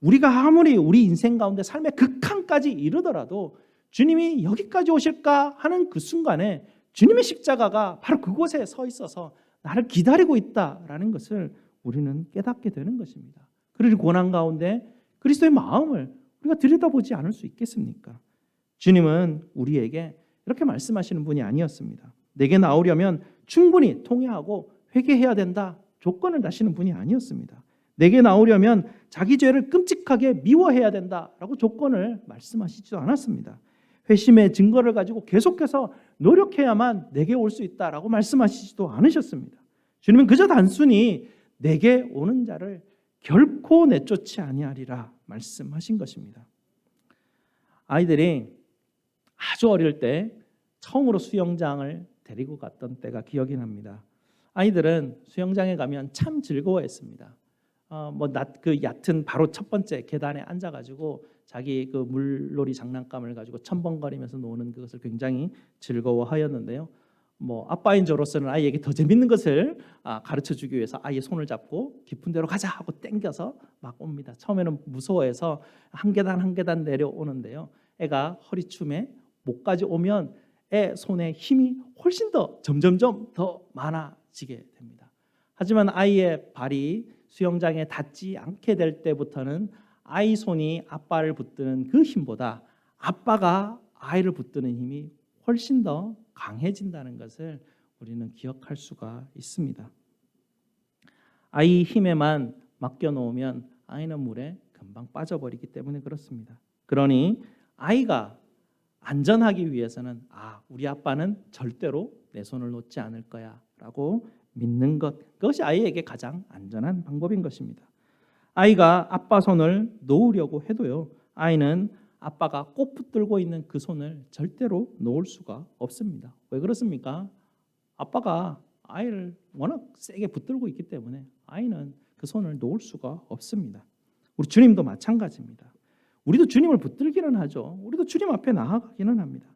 우리가 아무리 우리 인생 가운데 삶의 극한까지 이르더라도 주님이 여기까지 오실까 하는 그 순간에 주님의 십자가가 바로 그곳에 서 있어서 나를 기다리고 있다라는 것을 우리는 깨닫게 되는 것입니다. 그러니 고난 가운데 그리스도의 마음을 우리가 들여다보지 않을 수 있겠습니까? 주님은 우리에게 이렇게 말씀하시는 분이 아니었습니다. 내게 나오려면 충분히 통회하고 회개해야 된다 조건을 다시는 분이 아니었습니다. 내게 나오려면 자기 죄를 끔찍하게 미워해야 된다라고 조건을 말씀하시지도 않았습니다. 회심의 증거를 가지고 계속해서 노력해야만 내게 올 수 있다라고 말씀하시지도 않으셨습니다. 주님은 그저 단순히 내게 오는 자를 결코 내쫓지 아니하리라 말씀하신 것입니다. 아이들이 아주 어릴 때 처음으로 수영장을 데리고 갔던 때가 기억이 납니다. 아이들은 수영장에 가면 참 즐거워했습니다. 그 얕은 바로 첫 번째 계단에 앉아가지고 자기 그 물놀이 장난감을 가지고 첨벙거리면서 노는 그것을 굉장히 즐거워하였는데요. 아빠인 저로서는 아이에게 더 재밌는 것을 가르쳐 주기 위해서 아이의 손을 잡고 깊은 데로 가자 하고 땡겨서 막 옵니다. 처음에는 무서워해서 한 계단 한 계단 내려오는데요. 애가 허리춤에 목까지 오면 애 손에 힘이 훨씬 더 점점점 더 많아지게 됩니다. 하지만 아이의 발이 수영장에 닿지 않게 될 때부터는 아이 손이 아빠를 붙드는 그 힘보다 아빠가 아이를 붙드는 힘이 훨씬 더 강해진다는 것을 우리는 기억할 수가 있습니다. 아이 힘에만 맡겨놓으면 아이는 물에 금방 빠져버리기 때문에 그렇습니다. 그러니 아이가 안전하기 위해서는 우리 아빠는 절대로 내 손을 놓지 않을 거야 라고 믿는 것, 그것이 아이에게 가장 안전한 방법인 것입니다. 아이가 아빠 손을 놓으려고 해도요, 아이는 아빠가 꼭 붙들고 있는 그 손을 절대로 놓을 수가 없습니다. 왜 그렇습니까? 아빠가 아이를 워낙 세게 붙들고 있기 때문에 아이는 그 손을 놓을 수가 없습니다. 우리 주님도 마찬가지입니다. 우리도 주님을 붙들기는 하죠. 우리도 주님 앞에 나아가기는 합니다.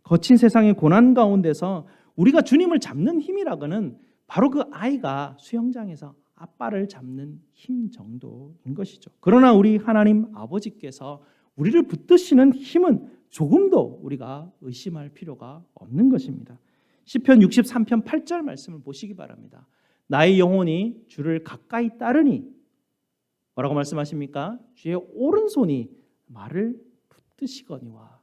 거친 세상의 고난 가운데서 우리가 주님을 잡는 힘이라고는 바로 그 아이가 수영장에서 아빠를 잡는 힘 정도인 것이죠. 그러나 우리 하나님 아버지께서 우리를 붙드시는 힘은 조금도 우리가 의심할 필요가 없는 것입니다. 시편 63편 8절 말씀을 보시기 바랍니다. 나의 영혼이 주를 가까이 따르니 뭐라고 말씀하십니까? 주의 오른손이 말을 붙드시거니와.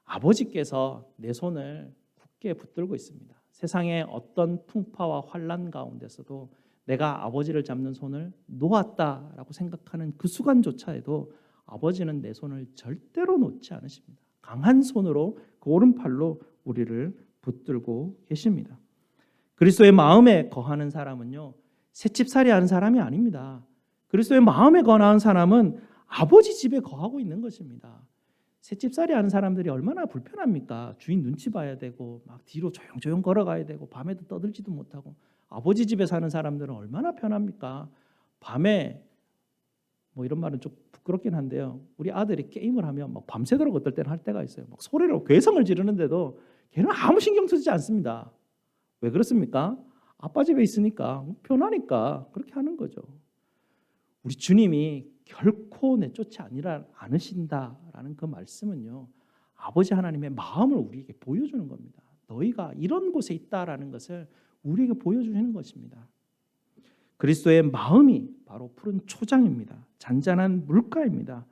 아버지께서 내 손을 굳게 붙들고 있습니다. 세상의 어떤 풍파와 환난 가운데서도 내가 아버지를 잡는 손을 놓았다라고 생각하는 그 순간조차에도 아버지는 내 손을 절대로 놓지 않으십니다. 강한 손으로 그 오른팔로 우리를 붙들고 계십니다. 그리스도의 마음에 거하는 사람은요, 새집살이 하는 사람이 아닙니다. 그리스도의 마음에 거하는 사람은 아버지 집에 거하고 있는 것입니다. 새집살이 하는 사람들이 얼마나 불편합니까? 주인 눈치 봐야 되고 막 뒤로 조용조용 걸어가야 되고 밤에도 떠들지도 못하고. 아버지 집에 사는 사람들은 얼마나 편합니까? 밤에 이런 말은 좀 부끄럽긴 한데요. 우리 아들이 게임을 하면 막 밤새도록 어떨 때는 할 때가 있어요. 막 소리로 괴성을 지르는데도 걔는 아무 신경 쓰지 않습니다. 왜 그렇습니까? 아빠 집에 있으니까 편하니까 그렇게 하는 거죠. 우리 주님이 결코 내쫓지 않으신다라는 그 말씀은요, 아버지 하나님의 마음을 우리에게 보여주는 겁니다. 너희가 이런 곳에 있다라는 것을 우리에게 보여주시는 것입니다. 그리스도의 마음이 바로 푸른 초장입니다. 잔잔한 물가입니다.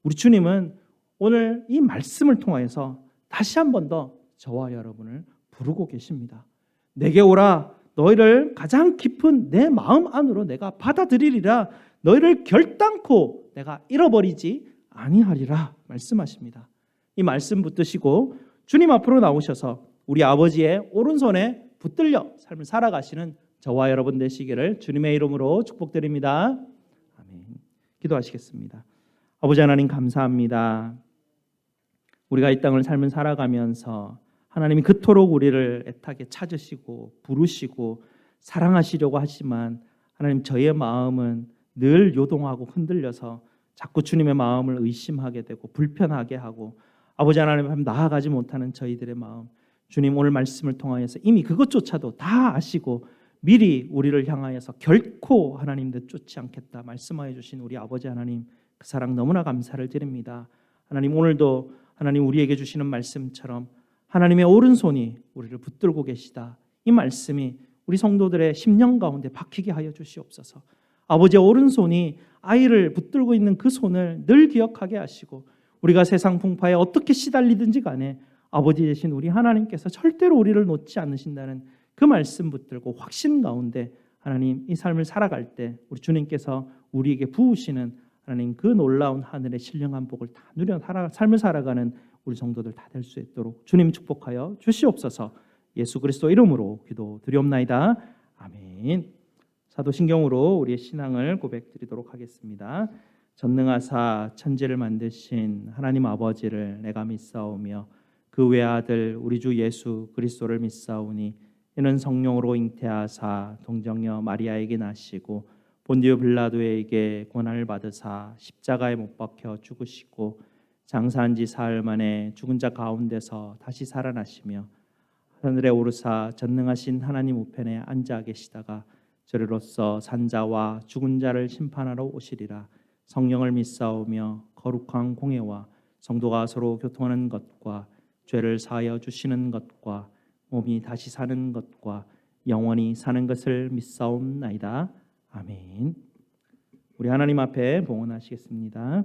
우리 주님은 오늘 이 말씀을 통하여서 다시 한 번 더 저와 여러분을 부르고 계십니다. 내게 오라. 너희를 가장 깊은 내 마음 안으로 내가 받아들이리라. 너희를 결단코 내가 잃어버리지 아니하리라 말씀하십니다. 이 말씀 붙드시고 주님 앞으로 나오셔서 우리 아버지의 오른손에 붙들려 삶을 살아가시는 저와 여러분 되시기를 주님의 이름으로 축복드립니다. 아멘. 기도하시겠습니다. 아버지 하나님 감사합니다. 우리가 이 땅을 삶을 살아가면서 하나님이 그토록 우리를 애타게 찾으시고 부르시고 사랑하시려고 하지만 하나님 저의 마음은 늘 요동하고 흔들려서 자꾸 주님의 마음을 의심하게 되고 불편하게 하고 아버지 하나님 앞에 나아가지 못하는 저희들의 마음, 주님 오늘 말씀을 통하여서 이미 그것조차도 다 아시고 미리 우리를 향하여서 결코 하나님 내쫓지 않겠다 말씀하여 주신 우리 아버지 하나님, 그 사랑 너무나 감사를 드립니다. 하나님 오늘도 하나님 우리에게 주시는 말씀처럼 하나님의 오른손이 우리를 붙들고 계시다, 이 말씀이 우리 성도들의 심령 가운데 박히게 하여 주시옵소서. 아버지의 오른손이 아이를 붙들고 있는 그 손을 늘 기억하게 하시고 우리가 세상 풍파에 어떻게 시달리든지 간에 아버지 되신 우리 하나님께서 절대로 우리를 놓지 않으신다는 그 말씀 붙들고 확신 가운데 하나님 이 삶을 살아갈 때 우리 주님께서 우리에게 부으시는 하나님 그 놀라운 하늘의 신령한 복을 다 누려 삶을 살아가는 우리 성도들 다 될 수 있도록 주님 축복하여 주시옵소서. 예수 그리스도 이름으로 기도드리옵나이다. 아멘. 사도신경으로 우리의 신앙을 고백드리도록 하겠습니다. 전능하사 천지를 만드신 하나님 아버지를 내가 믿사오며 그 외아들 우리 주 예수 그리스도를 믿사오니 이는 성령으로 잉태하사 동정녀 마리아에게 나시고 본디오 빌라도에게 고난을 받으사 십자가에 못 박혀 죽으시고 장사한 지 사흘 만에 죽은 자 가운데서 다시 살아나시며 하늘에 오르사 전능하신 하나님 우편에 앉아 계시다가 저리로서 산자와 죽은 자를 심판하러 오시리라. 성령을 믿사오며 거룩한 공회와 성도가 서로 교통하는 것과 죄를 사하여 주시는 것과 몸이 다시 사는 것과 영원히 사는 것을 믿사옵나이다. 아멘. 우리 하나님 앞에 봉헌하시겠습니다.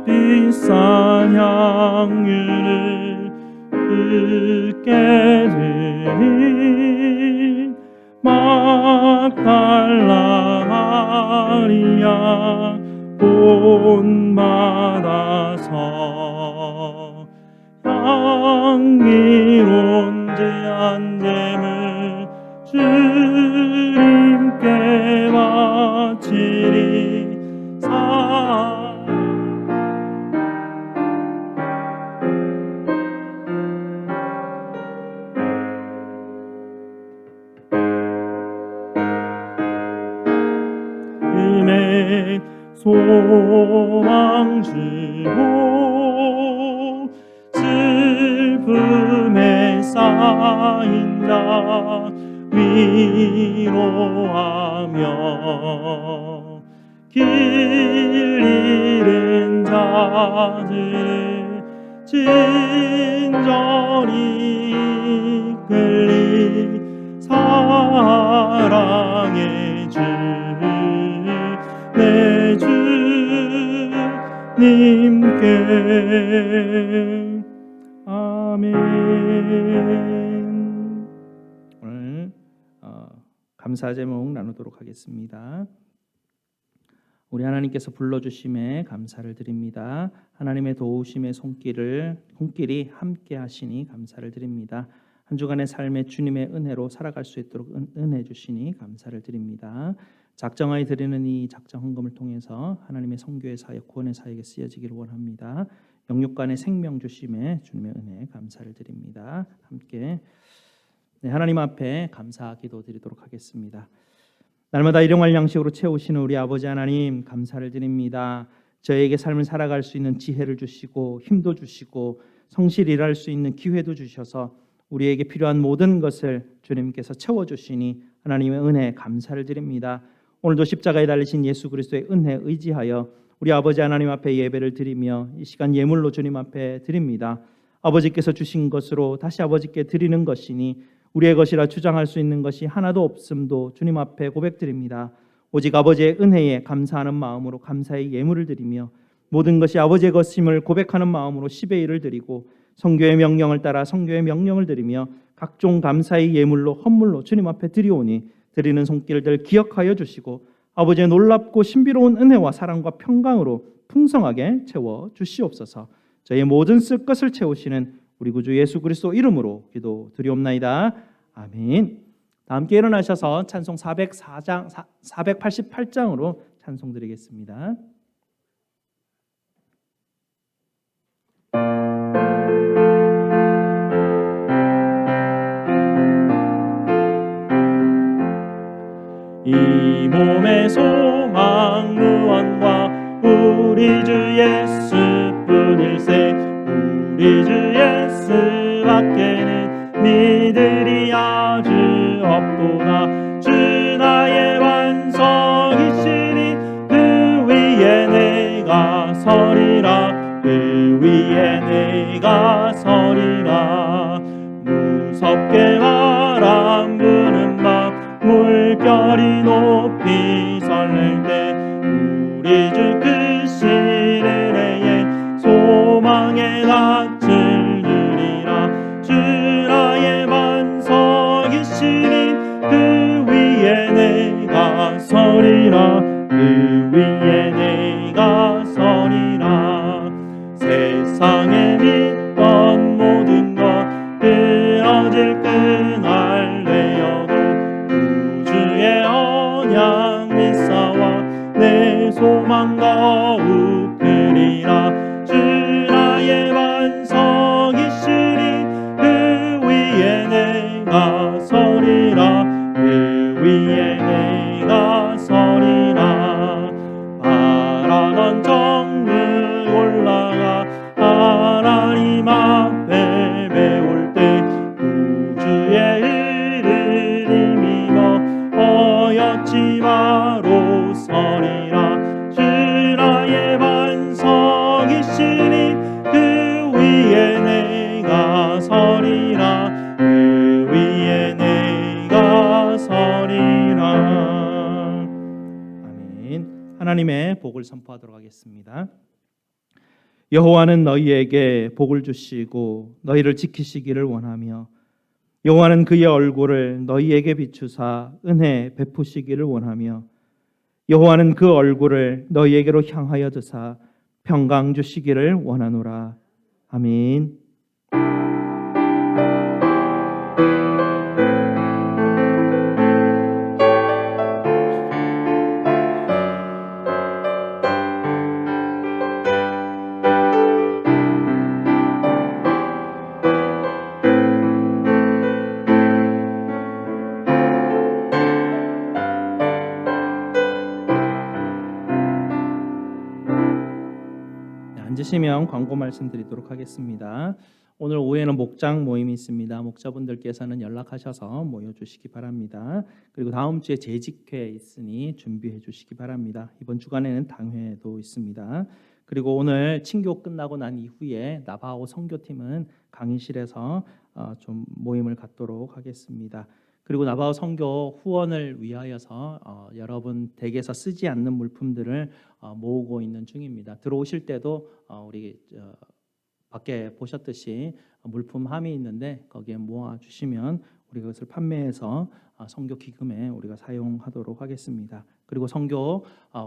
비싼 향유를 그께 드린 막달라 마리아 본받아서 향기로운 제한 제물 주님께 바치리. 소망 주고 슬픔에 쌓인 자 위로하며 길 잃은 자들을 진절히 이끌리 사랑의 주 내 주님께 아멘. 오늘 감사 제목 나누도록 하겠습니다. 우리 하나님께서 불러주심에 감사를 드립니다. 하나님의 도우심의 손길이 함께 하시니 감사를 드립니다. 한 주간의 삶에 주님의 은혜로 살아갈 수 있도록 은혜 주시니 감사를 드립니다. 작정하여 드리는 이 작정 헌금을 통해서 하나님의 선교의 사역, 구원의 사역에 쓰여지기를 원합니다. 영육간의 생명 주심에 주님의 은혜 감사를 드립니다. 함께 하나님 앞에 감사 기도 드리도록 하겠습니다. 날마다 일용할 양식으로 채우시는 우리 아버지 하나님 감사를 드립니다. 저에게 삶을 살아갈 수 있는 지혜를 주시고 힘도 주시고 성실히 일할 수 있는 기회도 주셔서 우리에게 필요한 모든 것을 주님께서 채워주시니 하나님의 은혜에 감사를 드립니다. 오늘도 십자가에 달리신 예수 그리스도의 은혜에 의지하여 우리 아버지 하나님 앞에 예배를 드리며 이 시간 예물로 주님 앞에 드립니다. 아버지께서 주신 것으로 다시 아버지께 드리는 것이니 우리의 것이라 주장할 수 있는 것이 하나도 없음도 주님 앞에 고백드립니다. 오직 아버지의 은혜에 감사하는 마음으로 감사의 예물을 드리며 모든 것이 아버지의 것임을 고백하는 마음으로 10의 1을 드리고 성교의 명령을 따라 성교의 명령을 드리며 각종 감사의 예물로 헌물로 주님 앞에 드리오니 드리는 손길들 기억하여 주시고 아버지의 놀랍고 신비로운 은혜와 사랑과 평강으로 풍성하게 채워 주시옵소서. 저의 모든 쓸 것을 채우시는 우리 구주 예수 그리스도 이름으로 기도드리옵나이다. 아멘. 다 함께 일어나셔서 찬송 488장으로 찬송 드리겠습니다. 이 몸의 소망 무언과 우리 주 예수뿐일세. 우리 주 예수밖에는 믿으리 아주 없도다. 주 나의 완성이시니 그 위에 내가 서리라. 그 위에 내가 서리라. 무섭게 바람 부는 밤 물결이 높이 설렐 때 우리 주 그 시르래에 소망의 낯을 들이라. 하나님의 복을 선포하도록 하겠습니다. 여호와는 너희에게 복을 주시고 너희를 지키시기를 원하며 여호와는 그의 얼굴을 너희에게 비추사 은혜 베푸시기를 원하며 여호와는 그 얼굴을 너희에게로 향하여 드사 평강 주시기를 원하노라. 아멘. 앉으시면 광고 말씀드리도록 하겠습니다. 오늘 오후에는 목장 모임이 있습니다. 목자분들께서는 연락하셔서 모여주시기 바랍니다. 그리고 다음 주에 재직회 있으니 준비해 주시기 바랍니다. 이번 주간에는 당회도 있습니다. 그리고 오늘 친교 끝나고 난 이후에 나바오 선교팀은 강의실에서 좀 모임을 갖도록 하겠습니다. 그리고 나바오 선교 후원을 위하여서 여러분 댁에서 쓰지 않는 물품들을 모으고 있는 중입니다. 들어오실 때도 우리 밖에 보셨듯이 물품함이 있는데 거기에 모아 주시면 우리 그것을 판매해서 선교 기금에 우리가 사용하도록 하겠습니다. 그리고 선교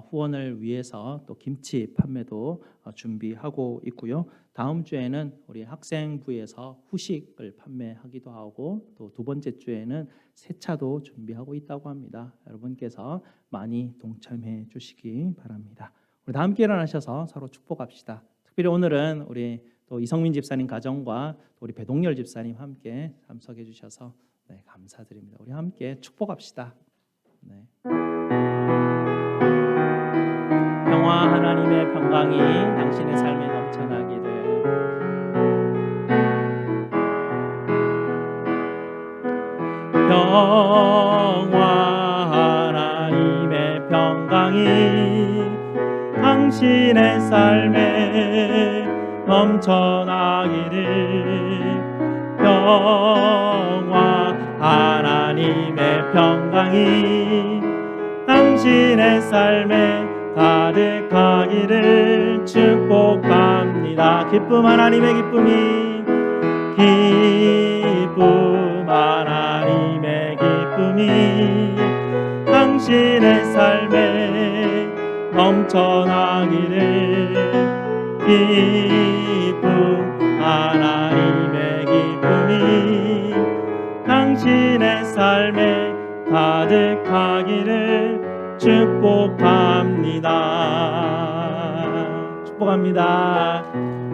후원을 위해서 또 김치 판매도 준비하고 있고요. 다음 주에는 우리 학생부에서 후식을 판매하기도 하고 또 두 번째 주에는 세차도 준비하고 있다고 합니다. 여러분께서 많이 동참해 주시기 바랍니다. 우리 다 함께 일어나셔서 서로 축복합시다. 특별히 오늘은 우리 또 이성민 집사님 가정과 또 우리 배동열 집사님 함께 참석해 주셔서 감사드립니다. 우리 함께 축복합시다. 네. 평화 하나님의 평강이 당신의 삶에 넘쳐나기를. 평화 하나님의 평강이 당신의 삶에 넘쳐나기를. 평화 하나님의 평강이 당신의 삶에 가득하기를 축복합니다. 기쁨 하나님의 기쁨이 기쁨 하나님의 기쁨이 당신의 삶에 넘쳐나기를. 기쁨 하나님의 기쁨이 당신의 삶에 가득하기를 축복합니다. 축복합니다.